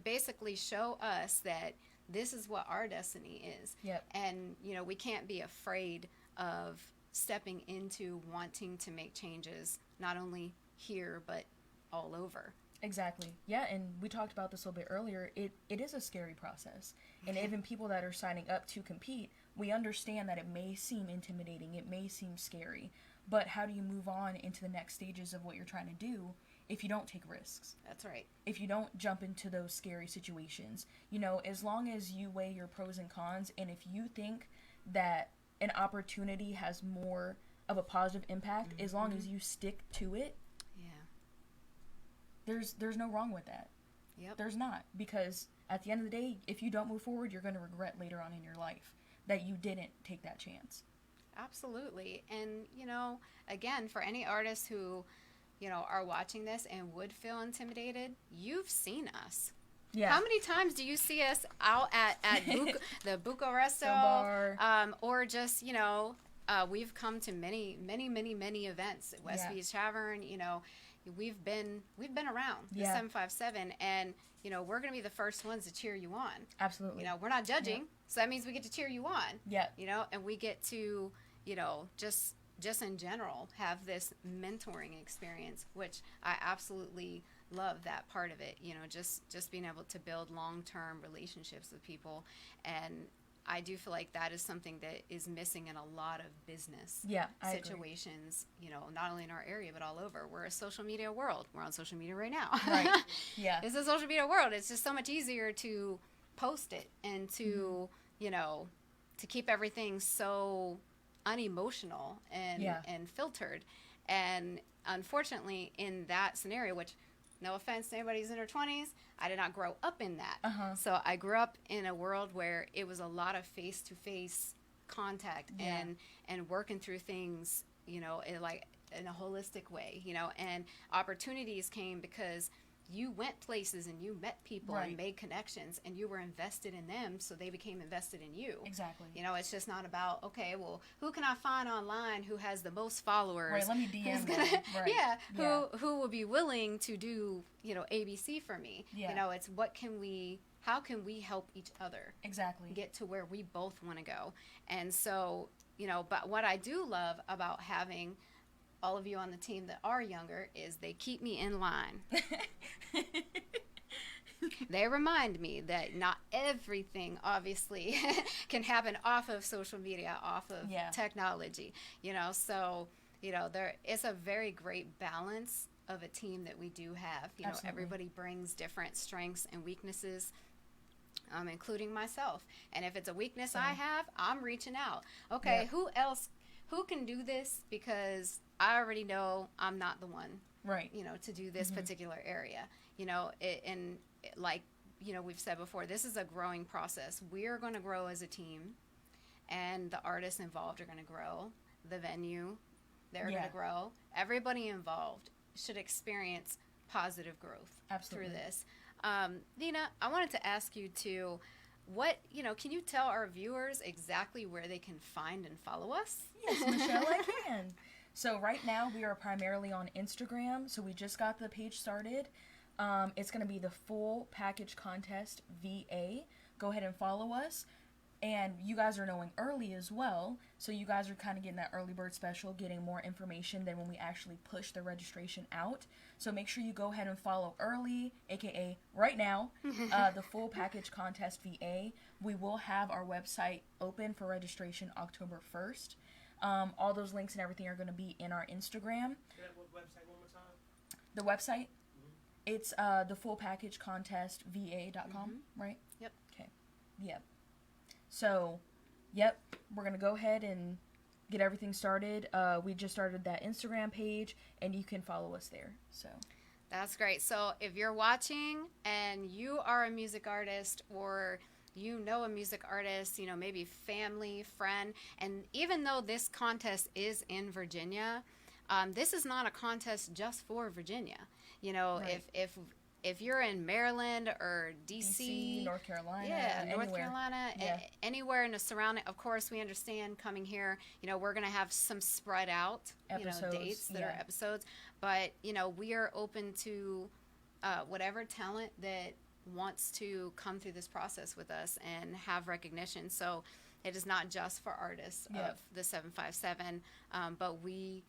basically show us that this is what our destiny is. Yep. And, we can't be afraid of stepping into wanting to make changes, not only here, but all over. Exactly. Yeah, and we talked about this a little bit earlier. It is a scary process. And even people that are signing up to compete, we understand that it may seem intimidating, it may seem scary, but how do you move on into the next stages of what you're trying to do if you don't take risks? That's right. If you don't jump into those scary situations, as long as you weigh your pros and cons, and if you think that an opportunity has more of a positive impact, as long as you stick to it, there's no wrong with that. Yep. There's not, because at the end of the day, if you don't move forward, you're going to regret later on in your life that you didn't take that chance. Absolutely. And, again, for any artists who, are watching this and would feel intimidated, you've seen us. Yeah. How many times do you see us out at the Bucaresto bar. Or just, we've come to many events at West Beach Tavern. We've been around the 757, and we're going to be the first ones to cheer you on. Absolutely. We're not judging, so that means we get to cheer you on. Yeah. And we get to just in general have this mentoring experience, which I absolutely love that part of it. Just being able to build long-term relationships with people, and I do feel like that is something that is missing in a lot of business situations, not only in our area, but all over. We're a social media world. We're on social media right now. Right. Yeah. It's a social media world. It's just so much easier to post it and to, to keep everything so unemotional and filtered. And unfortunately, in that scenario, which, no offense to anybody who's in their 20s, I did not grow up in that. So I grew up in a world where it was a lot of face-to-face contact and working through things, in a holistic way, and opportunities came because you went places and you met people and made connections, and you were invested in them, so they became invested in you. Exactly. It's just not about, okay, well, who can I find online who has the most followers? Right, let me DM them. Who will be willing to do, ABC for me? Yeah. It's how can we help each other Exactly. get to where we both want to go? And so, but what I do love about having all of you on the team that are younger is they keep me in line. They remind me that not everything obviously can happen off of social media, off of technology, so it's a very great balance of a team that we do have. Absolutely. Everybody brings different strengths and weaknesses, including myself. And if it's a weakness I have, I'm reaching out. Okay, who can do this? Because I already know I'm not the one, right? To do this particular area. We've said before, this is a growing process. We are going to grow as a team, and the artists involved are going to grow. The venue, they're going to grow. Everybody involved should experience positive growth through this. Nina, I wanted to ask you too, can you tell our viewers exactly where they can find and follow us? Yes, Michelle, I can. So right now we are primarily on Instagram. So we just got the page started. It's going to be the Full Package Contest VA. Go ahead and follow us. And you guys are knowing early as well, so you guys are kind of getting that early bird special, getting more information than when we actually push the registration out. So make sure you go ahead and follow early, aka right now, the Full Package Contest VA. We will have our website open for registration October 1st. All those links and everything are going to be in our Instagram. Say that website one more time. The website, it's the Full Package Contest VA.com, right? Yep. Okay. Yep. So, yep, we're going to go ahead and get everything started. We just started that Instagram page, and you can follow us there. So That's great. So if you're watching and you are a music artist, or you know a music artist, you know, maybe family, friend, and even though this contest is in Virginia, this is not a contest just for Virginia. You know, Right. if you're in Maryland or DC, North Carolina, yeah, North anywhere. Carolina, Yeah. Anywhere in the surrounding. Of course, we understand coming here. You know, we're gonna have some spread out, Episodes, dates that are yeah. episodes. But you know, we are open to whatever talent that wants to come through this process with us and have recognition. So it is not just for artists Yeah. of the 757, but we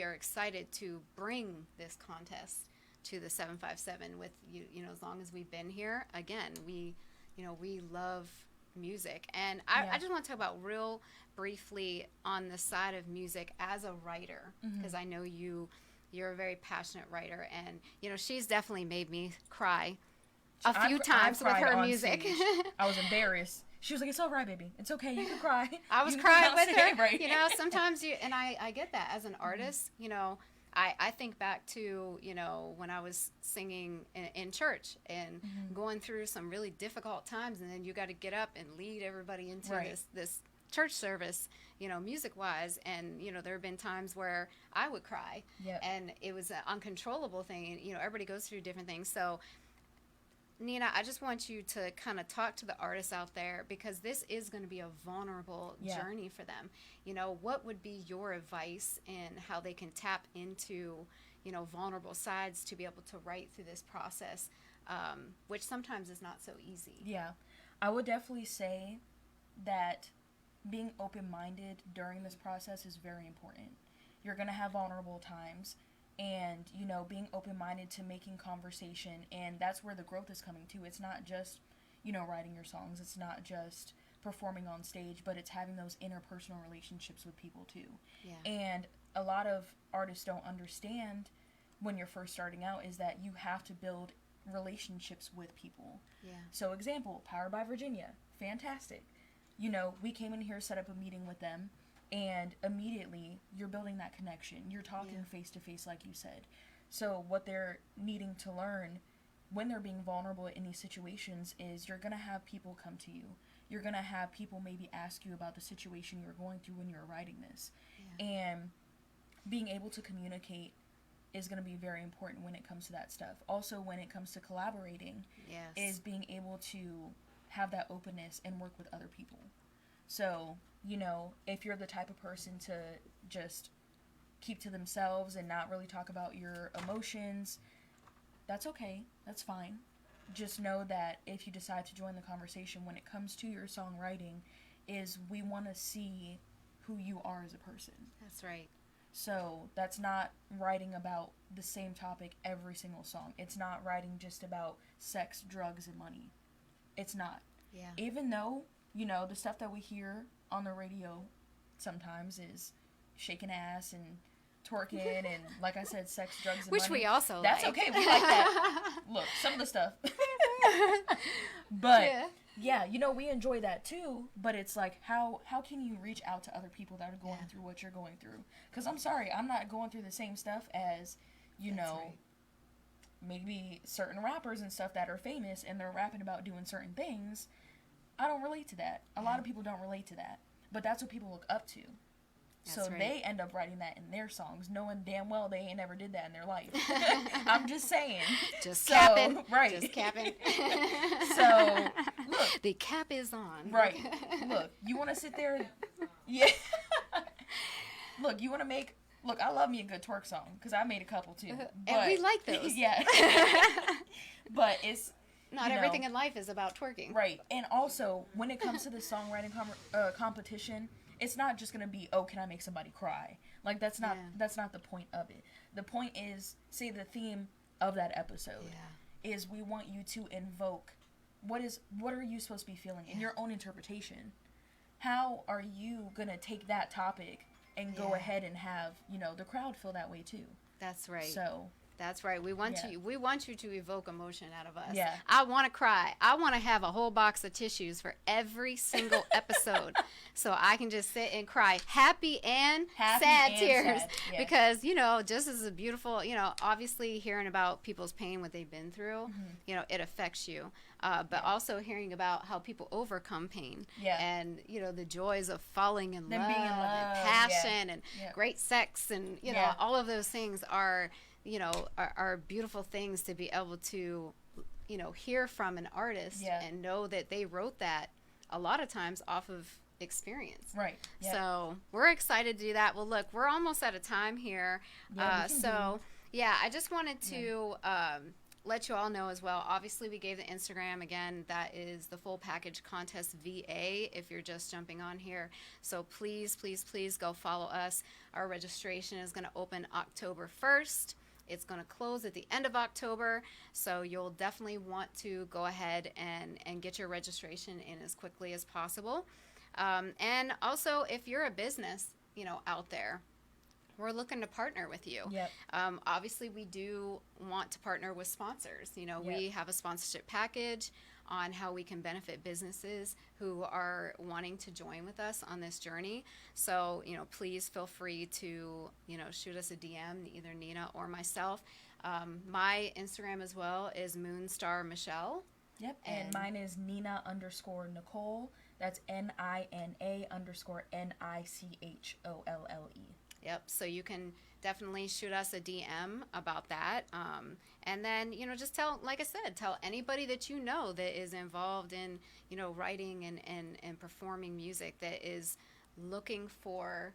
are excited to bring this contest to the 757 with you know, as long as we've been here. Again, we love music. And Yeah. I just want to talk about real briefly on the side of music as a writer, because I know you're a very passionate writer, and you know, she's definitely made me cry a few times with cried her on music. stage. I was embarrassed. She was like, "It's all right, baby. It's okay. You can cry." I was You can crying come with out her. stage, right? You know, sometimes I get that as an artist. You know, I think back to, you know, when I was singing in church and going through some really difficult times, and then you got to get up and lead everybody into Right. this church service, you know, music wise. And, you know, there have been times where I would cry, Yep. and it was an uncontrollable thing. And, you know, everybody goes through different things. So, Nina, I just want you to kind of talk to the artists out there, because this is going to be a vulnerable Yeah. journey for them. You know, what would be your advice in how they can tap into, you know, vulnerable sides to be able to write through this process, which sometimes is not so easy. Yeah, I would definitely say that being open-minded during this process is very important. You're going to have vulnerable times, and, you know, being open-minded to making conversation, and that's where the growth is coming to. It's not just, you know, writing your songs. It's not just performing on stage, but it's having those interpersonal relationships with people too. Yeah. And a lot of artists don't understand when you're first starting out is that you have to build relationships with people. Yeah. So example, Powered by Virginia, fantastic. You know, we came in here, set up a meeting with them, and immediately you're building that connection. You're talking face to face, like you said. So what they're needing to learn when they're being vulnerable in these situations is you're going to have people come to you. You're going to have people maybe ask you about the situation you're going through when you're writing this. Yeah. And being able to communicate is going to be very important when it comes to that stuff. Also, when it comes to collaborating, Yes. is being able to have that openness and work with other people. So, you know, if you're the type of person to just keep to themselves and not really talk about your emotions, that's okay. That's fine. Just know that if you decide to join the conversation when it comes to your songwriting, is we want to see who you are as a person. That's right. So that's not writing about the same topic every single song. It's not writing just about sex, drugs, and money. It's not. Yeah. Even though, you know, the stuff that we hear on the radio sometimes is shaking ass and twerking and, like I said, sex, drugs, and Which money. we also That's like. okay. We like that. Look, some of the stuff. But, Yeah. yeah, you know, we enjoy that too. But it's like, how can you reach out to other people that are going Yeah. through what you're going through? Because I'm sorry, I'm not going through the same stuff as, you That's know, right. maybe certain rappers and stuff that are famous and they're rapping about doing certain things. I don't relate to that. A lot of people don't relate to that. But that's what people look up to. So That's right. they end up writing that in their songs, knowing damn well they ain't never did that in their life. I'm just saying. Just So, capping. right. Just capping. So, look. The cap is on. Right. Look, you want to sit there. Yeah. Look, you want to make Look, I love me a good twerk song because I made a couple too. And we like those. Yeah. But it's Not everything in life is about twerking. right. And also, when it comes to the songwriting competition, it's not just gonna be, oh, can I make somebody cry? Like that's not the point of it. The point is, say the theme of that episode is we want you to invoke what are you supposed to be feeling in your own interpretation. How are you gonna take that topic and go ahead and have, the crowd feel that way too? That's right. So that's right. We want you to evoke emotion out of us. Yeah. I want to cry. I want to have a whole box of tissues for every single episode so I can just sit and cry happy and sad tears because, just as a beautiful, obviously hearing about people's pain, what they've been through, it affects you. But also hearing about how people overcome pain and, the joys of falling in love, being in love and passion and great sex and, all of those things are beautiful things to be able to, hear from an artist and know that they wrote that a lot of times off of experience. Right. Yeah. So we're excited to do that. Well, look, we're almost out of time here. I just wanted to let you all know as well. Obviously, we gave the Instagram. Again, that is the Full Package Contest VA if you're just jumping on here. So please, please, please go follow us. Our registration is going to open October 1st. It's going to close at the end of October, so you'll definitely want to go ahead and get your registration in as quickly as possible. And also, if you're a business, out there, we're looking to partner with you. Yep. Obviously, we do want to partner with sponsors. We have a sponsorship package on how we can benefit businesses who are wanting to join with us on this journey. So, please feel free to, shoot us a DM, either Nina or myself. My Instagram as well is Moonstar Michele. Yep, and mine is Nina_Nicole. That's NINA_NICHOLLE. Yep, so you can definitely shoot us a DM about that. And then, just tell anybody that that is involved in, writing and performing music that is looking for,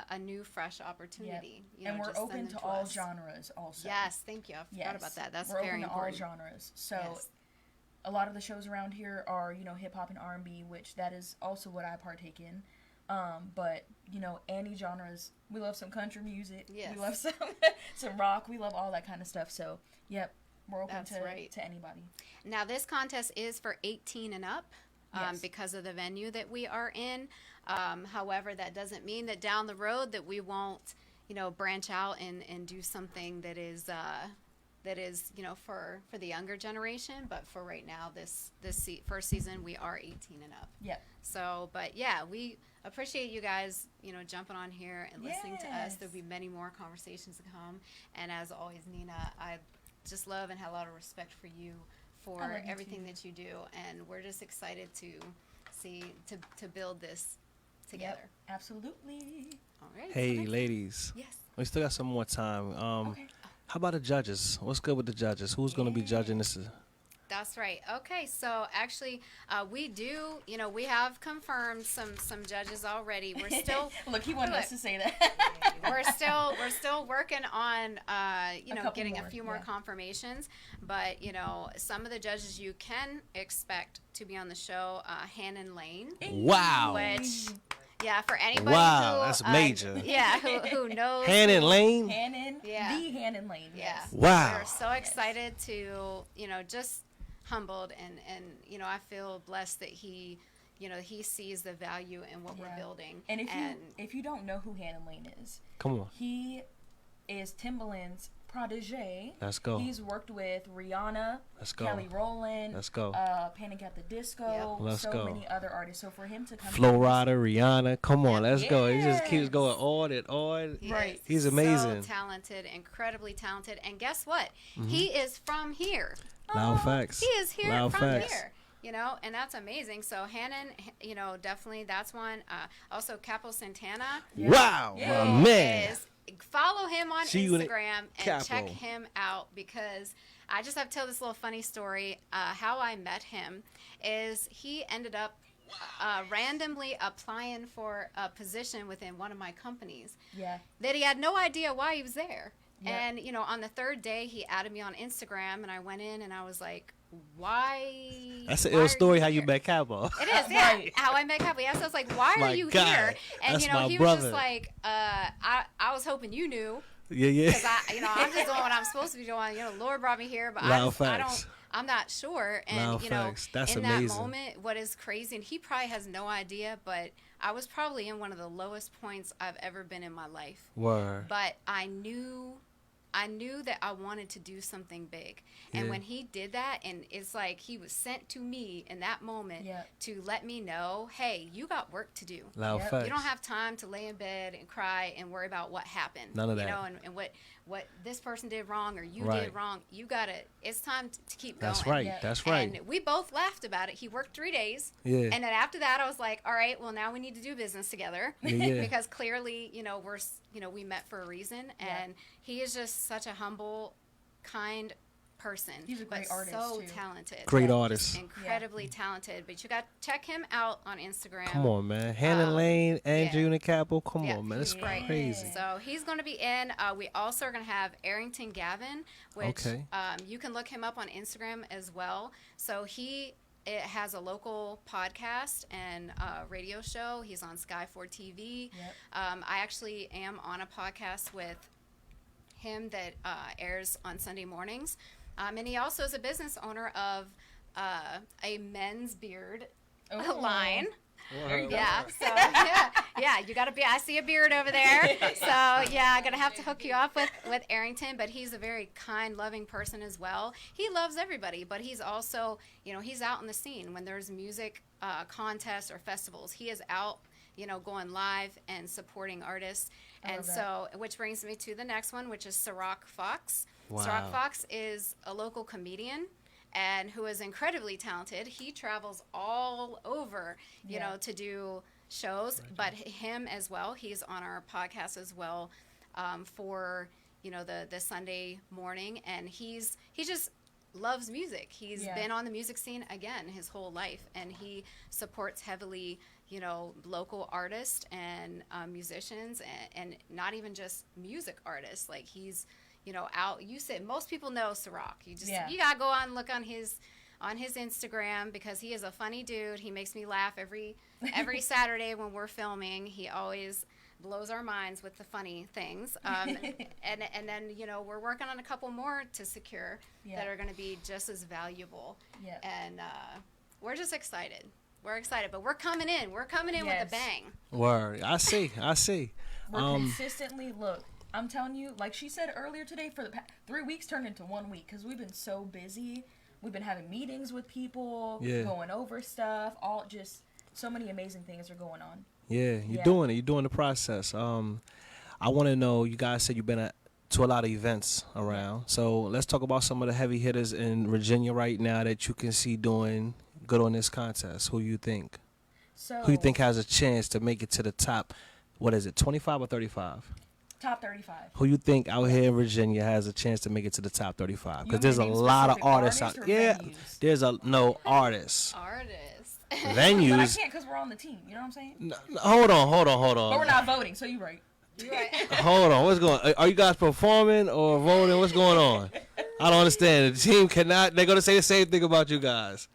a new, fresh opportunity. Yep. And we're open to all genres also. Yes, thank you. I forgot about that. That's we're very open to important. all genres. So a lot of the shows around here are, hip-hop and R&B, which that is also what I partake in. But any genres. We love some country music. Yes. We love some rock. We love all that kind of stuff. So yep, we're open to anybody. Now this contest is for 18 and up. Yes. Because of the venue that we are in. However, that doesn't mean that down the road that we won't, branch out and do something that is for the younger generation. But for right now, this first season, we are 18 and up. Yep. So, but yeah, we appreciate you guys, jumping on here and listening to us. There'll be many more conversations to come. And as always, Nina, I just love and have a lot of respect for you for everything that you do. And we're just excited to build this together. Yep, absolutely. All right. Hey, ladies. Yes. We still got some more time. Okay. How about the judges? What's good with the judges? Who's going to be judging this? That's right. Okay, so actually, we do. We have confirmed some judges already. We're still look. He wanted us to say that. we're still working on getting a few more confirmations. But some of the judges you can expect to be on the show. Hannon Lane. Wow. Which. Yeah, for anybody wow, who... that's major. Yeah, who knows... Hannon Lane? Hannon, the Hannon Lane, yes. Wow. We're so excited to, just humbled and I feel blessed that he sees the value in what we're building. And if you don't know who Hannon Lane is... Come on. He is Timbaland's protege. Let's go. He's worked with Rihanna, Let's go. Kelly Rowland, Let's go. Panic at the Disco, Let's go. Many other artists. So for him to come, Flo Rida, Rihanna, come on, let's go. He just keeps going on. Right. He's amazing. So talented, incredibly talented. And guess what? He is from here. Loud facts. He is here Loud from facts. here. And that's amazing. So Hannon, definitely that's one. Also Capo Santana. Wow, my man. Follow him on See you in Instagram and Capo. check him out because I just have to tell this little funny story. How I met him is he ended up randomly applying for a position within one of my companies. Yeah. That he had no idea why he was there. Yep. And, you know, on the third day, he added me on Instagram, and I went in, and I was like, why? That's an why ill are story you how you here? met Capo. It is, yeah. Right. How I met Capo. Yeah, so I was like, why My are you God, here? And, that's you know, my he was brother. just like, I was hoping you knew. Yeah. Because I'm just doing what I'm supposed to be doing. You know, Lord brought me here, but Loud I facts. don't. I'm not sure. And Loud you know, facts. That's in amazing. that moment, what is crazy, and he probably has no idea, but I was probably in one of the lowest points I've ever been in my life. Word. But I knew that I wanted to do something big. And Yeah. when he did that, and it's like he was sent to me in that moment Yep. to let me know, hey, you got work to do. Loud Yep. facts. You don't have time to lay in bed and cry and worry about what happened. None of You that. know, and what this person did wrong or you Right. did wrong. You got to, it's time to keep That's going. right. Yeah. That's right. And we both laughed about it. He worked 3 days. Yeah. And then after that, I was like, all right, well, now we need to do business together. Yeah. Because clearly, you know, we met for a reason. Yeah. And he is just such a humble, kind person. He's a great but artist, so too. talented. Great Yeah. artist. Incredibly talented. But you got to check him out on Instagram. Come on, man. Hannah Lane, Andrew yeah. and Capo. Come Yeah, on, man. It's he's great. crazy. So he's going to be in. We also are going to have Arrington Gavin, which Okay. you can look him up on Instagram as well. So it has a local podcast and radio show. He's on Sky 4 TV. Yep. I actually am on a podcast with him that airs on Sunday mornings. And he also is a business owner of a men's beard Oh. line. There you go. Yeah, so yeah, you gotta be. I see a beard over there, so yeah, I'm gonna have to hook you up with Arrington. But he's a very kind, loving person as well. He loves everybody, but he's also, you know, he's out in the scene when there's music contests or festivals. He is out, you know, going live and supporting artists. I And love so, which brings me to the next one, which is Ciroc Fox. Wow. Ciroc Fox is a local comedian and who is incredibly talented. He travels all over, you Yeah. know, to do shows, but him as well. He's on our podcast as well for, you know, the Sunday morning, and he just loves music. He's Yeah. been on the music scene again his whole life, and he supports heavily, you know, local artists and musicians, and not even just music artists. Like he's, you know, out. You said most people know Ciroc. You gotta go on and look on his Instagram because he is a funny dude. He makes me laugh every Saturday when we're filming. He always blows our minds with the funny things. And then, you know, we're working on a couple more to secure that are going to be just as valuable. Yeah. And we're just excited. We're excited, but we're coming in. We're coming in with a bang. Word. I see. We're consistently, look, I'm telling you, like she said earlier today, for the 3 weeks turned into 1 week because we've been so busy. We've been having meetings with people, going over stuff, all just so many amazing things are going on. Yeah, you're doing it. You're doing the process. I want to know, you guys said you've been to a lot of events around. So let's talk about some of the heavy hitters in Virginia right now that you can see doing good on this contest. Who you think? So Who you think has a chance to make it to the top, what is it, 25 or 35? top 35. Who you think out here in Virginia has a chance to make it to the top 35? You Because there's a want me to name lot of specific artists out artists or there. venues? There's artists. Artists. But I Venues. can't because we're on the team. You know what I'm saying? Hold on. But we're not voting, so you're right. You're right. Hold on, what's going on? Are you guys performing or voting? What's going on? I don't understand. The team cannot, they're going to say the same thing about you guys.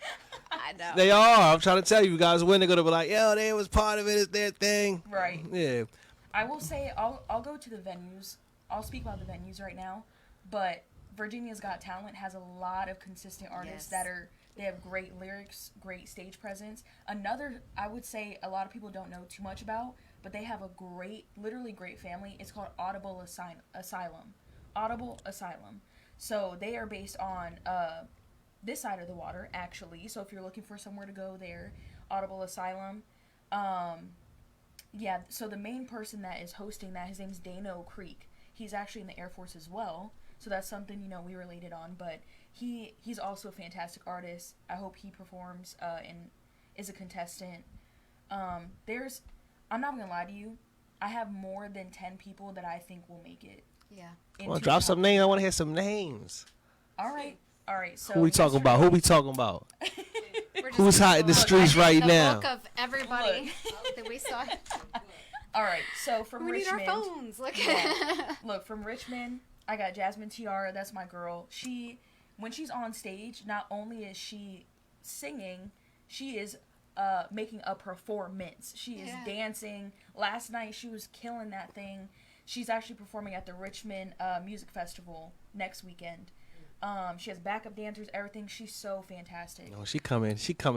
I know. They are. I'm trying to tell you guys when they're going to be like, yo, they was part of it. It's their thing. Right. Yeah. I will say I'll go to the venues. I'll speak about the venues right now, but Virginia's Got Talent has a lot of consistent artists Yes. they have great lyrics, great stage presence. Another, I would say a lot of people don't know too much about, but they have a literally great family. It's called Audible Asylum. Audible Asylum. So they are based on this side of the water, actually. So if you're looking for somewhere to go there, Audible Asylum. Yeah, so the main person that is hosting that, his name's Dano Creek. He's actually in the Air Force as well. So that's something, you know, we related on. But he's also a fantastic artist. I hope he performs and is a contestant. I'm not going to lie to you. I have more than 10 people that I think will make it. Yeah. Come on, drop some names. I want to hear some names. All right. So Who we talking about? Who's hot in the streets right the now? book of everybody that we saw. All right, so from We need Richmond. our phones. Look. Look, from Richmond, I got Jasmine Tiara. That's my girl. When she's on stage, not only is she singing, she is making a performance. She is dancing. Last night, she was killing that thing. She's actually performing at the Richmond Music Festival next weekend. She has backup dancers, everything. She's so fantastic. No, she coming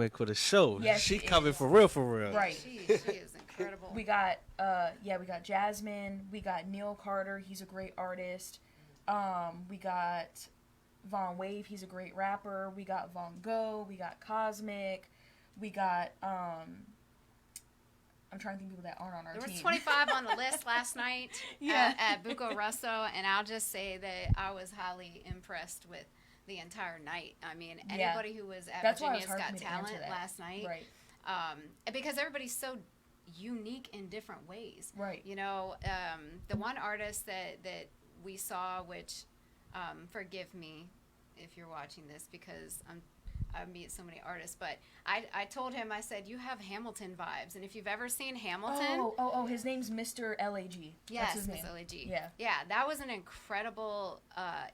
for the show. Yes, she she coming is. for real. Right. She is incredible. We got Jasmine. We got Neil Carter. He's a great artist. We got Von Wave. He's a great rapper. We got Von Go. We got Cosmic. We got I'm trying to think of people that aren't on our There team. was 25 on the list last night at Buco Russo, and I'll just say that I was highly impressed with the entire night. I mean, anybody who was at That's why it was Virginia's hard for Got me to answer Talent that. last night, Right. Because everybody's so unique in different ways. Right. You know, the one artist that we saw, which, forgive me if you're watching this because I meet so many artists, but I told him, I said, you have Hamilton vibes. And if you've ever seen Hamilton. Oh, his name's Mr. LAG. Yes, That's his Miss name. LAG. Yeah. Yeah, that was an incredible,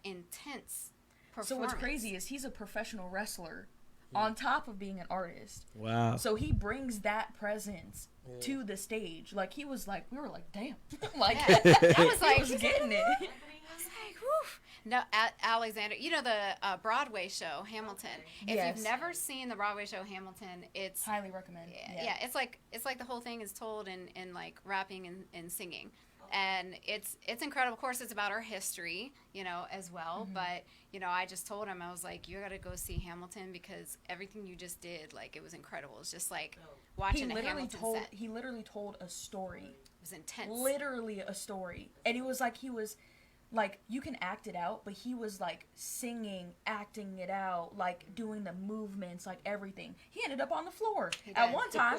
intense performance. So what's crazy is he's a professional wrestler on top of being an artist. Wow. So he brings that presence to the stage. Like, he was like, we were like, damn. Like, that was like, he was getting it. I was like, whew. No, Alexander, you know the Broadway show Hamilton. If Yes. you've never seen the Broadway show Hamilton, it's Highly recommend. yeah, it's like the whole thing is told in like rapping and singing. And it's incredible. Of course, it's about our history, you know, as well. Mm-hmm. But, you know, I just told him, I was like, you got to go see Hamilton because everything you just did, like, it was incredible. It's just like watching a Hamilton set. He literally told a story. It was intense. Literally a story. And it was like like, you can act it out, but he was like singing, acting it out, like doing the movements, like everything. He ended up on the floor at did. one time,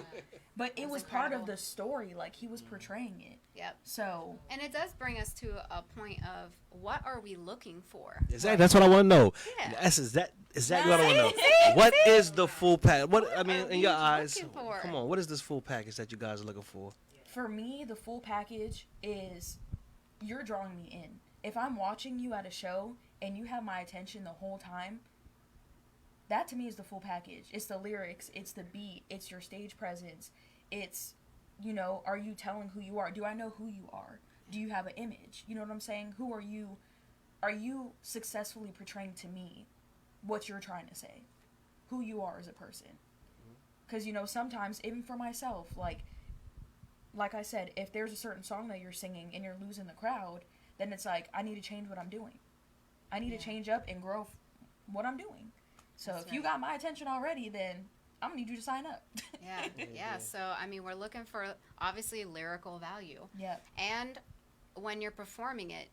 but it was part of incredible. the story. Like, he was portraying it. Yep. So, And it does bring us to a point of what are we looking for? Exactly. That's what I want to know. Yeah. That's exactly what I want to know. What is the full pack? What I mean, in your eyes, looking for? come on. What is this full package that you guys are looking for? for me, the full package is you're drawing me in. If I'm watching you at a show and you have my attention the whole time, that to me is the full package. It's the lyrics, it's the beat, it's your stage presence, it's, you know, are you telling who you are? Do I know who you are? Do you have an image? You know what I'm saying? Who are you? Are you successfully portraying to me what you're trying to say? Who you are as a person? Because, you know, sometimes, even for myself, like I said, if there's a certain song that you're singing and you're losing the crowd, then it's like, I need to change what I'm doing. I need to change up and grow what I'm doing. So if you got my attention already, then I'm going to need you to sign up. Yeah. So, I mean, we're looking for, obviously, lyrical value. Yeah. And when you're performing it,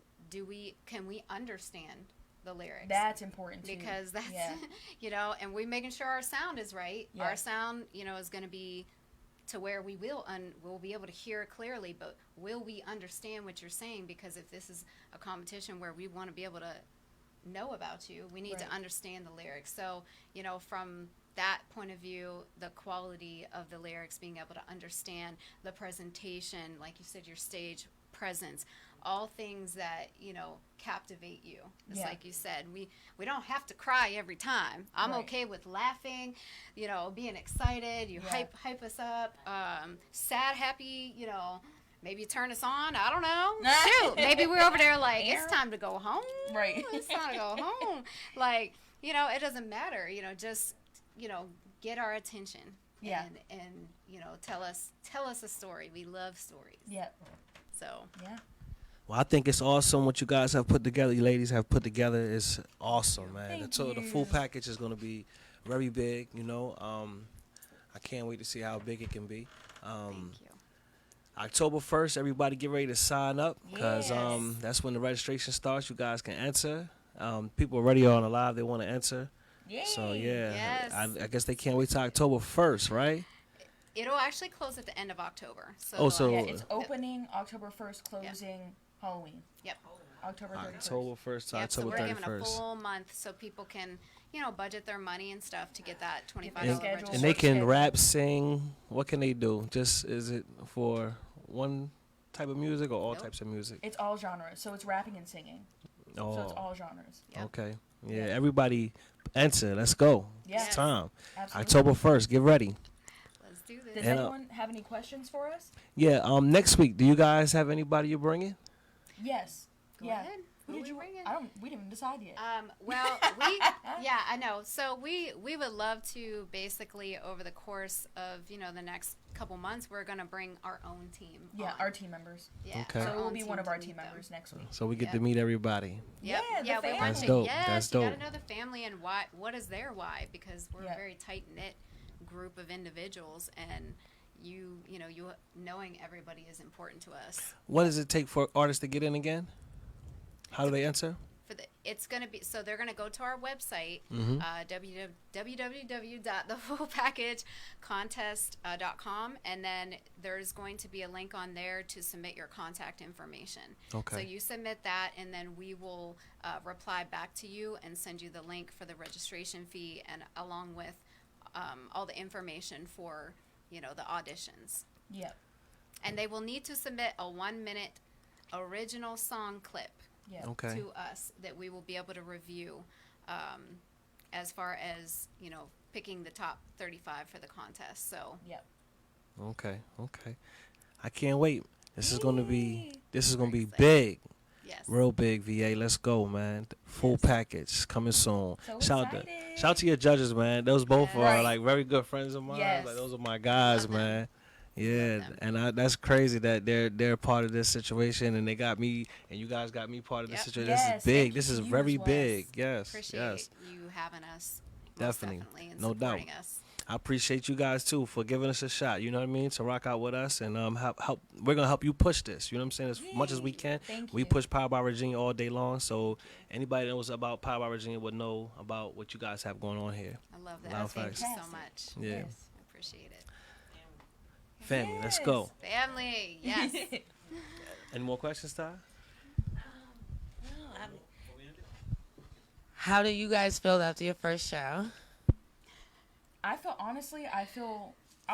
can we understand the lyrics? That's important, too. Because that's, yeah. you know, and we're making sure our sound is right. Yeah. Our sound, you know, is going to be to where we'll be able to hear it clearly, but will we understand what you're saying? Because if this is a competition where we want to be able to know about you, we need to understand the lyrics. So, you know, from that point of view, the quality of the lyrics, being able to understand the presentation, like you said, your stage presence, all things that, you know, captivate you. It's like you said, we don't have to cry every time. I'm okay with laughing, you know, being excited. You hype us up. Sad, happy, you know, maybe turn us on. I don't know. Shoot, maybe we're over there like, it's time to go home. Right. It's time to go home. Like, you know, it doesn't matter. You know, just, you know, get our attention. Yeah. And you know, tell us a story. We love stories. Yep. So. Yeah. Well, I think it's awesome what you guys have put together. You ladies have put together. It's awesome, man. Thank So the full you. package is going to be very big. You know, I can't wait to see how big it can be. Thank you. October 1st, everybody get ready to sign up because Yes. that's when the registration starts. You guys can enter. People already on the live. They want to enter. Yay. So, yeah. Yes. I guess they can't wait till October 1st, right? It'll actually close at the end of October. So. Oh, so- Yeah, it's opening October 1st, closing Halloween. Yep. October 31st. October 1st to Yep. So October we're giving a 31st. full month so people can, budget their money and stuff to get that $25 their schedule. registration. And they can Schedule. rap, sing. What can they do? Just is it for one type of music or all Nope. types of music? It's all genres, so it's rapping and singing. So it's Oh, all genres. Yep. okay. Yeah, Yeah. everybody enter. Let's go. Yeah. It's time. Absolutely. October 1st. Get ready. Let's do Does this. And, anyone have any questions for us? Yeah. Next week, do you guys have anybody you're bringing? Yes. Go yeah. ahead. Who Who did we you? bringing? We didn't even decide yet. Well, yeah, I know. So we would love to basically over the course of the next couple months, we're gonna bring our own team. Yeah, on. our team members. Yeah, Okay. So our it will own be one of to our meet team them. members next week. So we get Yeah. to meet everybody. Yep. Yeah, the we want family. That's to. dope. Yes, That's you dope. gotta know the family and what is their why, because we're Yeah. a very tight knit group of individuals, and you knowing everybody is important to us. What does it take for artists to get in again? How do they enter? It's going to be, so they're going to go to our website, Mhm. www.thefullpackagecontest.com, and then there's going to be a link on there to submit your contact information. Okay. So you submit that, and then we will reply back to you and send you the link for the registration fee, and along with all the information for the auditions. Yep. And they will need to submit a 1-minute original song clip Yep. Okay. to us that we will be able to review as far as picking the top 35 for the contest. So Yep. Okay. Okay. I can't wait. This is gonna be Very big. yes, Real big, VA. Let's go, man. Full package coming soon. So shout excited. out to your judges, man. Those both are Right. like very good friends of mine. Yes. Like those are my guys, Love them. man. Yeah, Love them. and that's crazy that they're part of this situation, and they got me, and you guys got me part of this Yep. situation. Yes, This is big. thank This you is to you very as well. big. Yes, appreciate yes. you having us. Definitely. Most definitely, and No doubt. supporting us. I appreciate you guys too for giving us a shot. You know what I mean? To rock out with us and help. We're gonna help you push this. You know what I'm saying? As much as we can. Thank We you. push Power by Virginia all day long. So anybody that knows about Power by Virginia would know about what you guys have going on here. I love that. Loud Thank facts. you so Fantastic. much. Yeah. Yes. I appreciate it. Family, let's Yes. go. Family, yes. Any more questions, Ty? How do you guys feel after your first show? I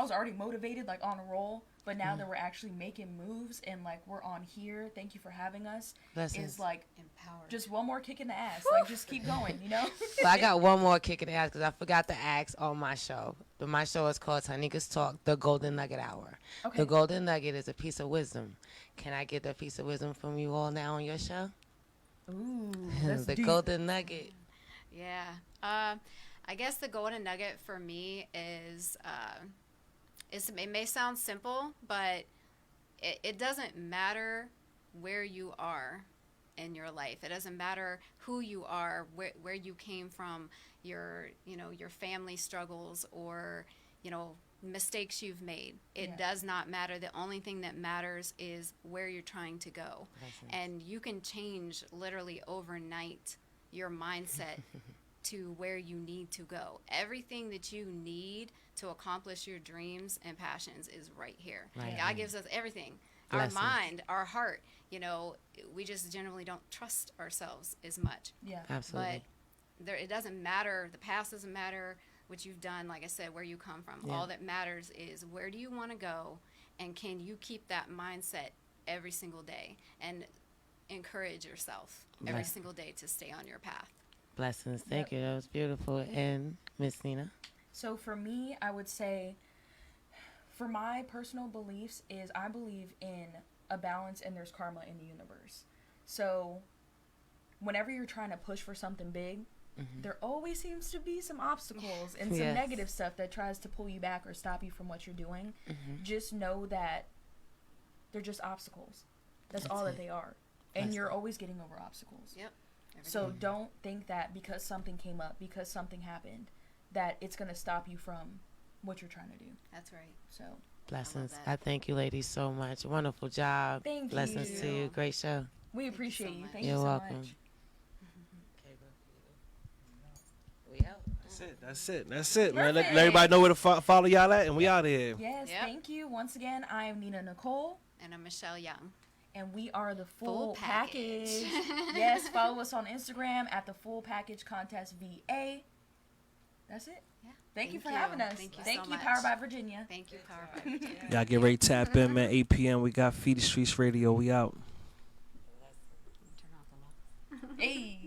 was already motivated, like on a roll, but now that we're actually making moves and like we're on here, thank you for having us. Blessings. Is like Empowered. just one more kick in the ass. Like just keep going, you know? So I got one more kick in the ass because I forgot to ask on my show. But my show is called Tanika's Talk, The Golden Nugget Hour. Okay. The Golden Nugget is a piece of wisdom. Can I get that piece of wisdom from you all now on your show? Ooh, that's The deep. Golden Nugget. Yeah. I guess the golden nugget for me is it may sound simple, but it doesn't matter where you are in your life. It doesn't matter who you are, where you came from, your family struggles or, mistakes you've made. It Yeah. does not matter. The only thing that matters is where you're trying to go. And you can change literally overnight your mindset to where you need to go. Everything that you need to accomplish your dreams and passions is right here. Right. God gives us everything. Blessings. Our mind, our heart, we just generally don't trust ourselves as much. Yeah. Absolutely. But it doesn't matter. The past doesn't matter what you've done, like I said, where you come from. Yeah. All that matters is where do you want to go, and can you keep that mindset every single day and encourage yourself every Right. single day to stay on your path. Blessings. Thank you. That was beautiful. And Miss Nina? So for me, I would say, for my personal beliefs, is I believe in a balance and there's karma in the universe. So whenever you're trying to push for something big, there always seems to be some obstacles and some Yes. negative stuff that tries to pull you back or stop you from what you're doing. Just know that they're just obstacles. That's all that they are. And That's you're it. always getting over obstacles. Yep. So don't think that because something came up, because something happened, that it's going to stop you from what you're trying to do. That's right. So Blessings. that. I thank you ladies so much. Wonderful job. Thank Blessings to you. you. Great show. we you appreciate so you. much. Thank You're you so welcome. much. We out. That's it, man. Let Perfect. everybody know where to follow y'all at, and we out of here. Yes, Yep. thank you. Once again, I am Nina Nicole, And I'm Michele Young. and we are the Full Full, Package. Package. Yes, follow us on Instagram at the Full Package Contest VA. That's it. Yeah. Thank you for having us. Thank you Thank so you, much. Power by Virginia. Thank you, Power by Virginia. Y'all get ready to tap in, man. 8 p.m. We got Feed the Streets Radio. We out. Turn off the light. Hey.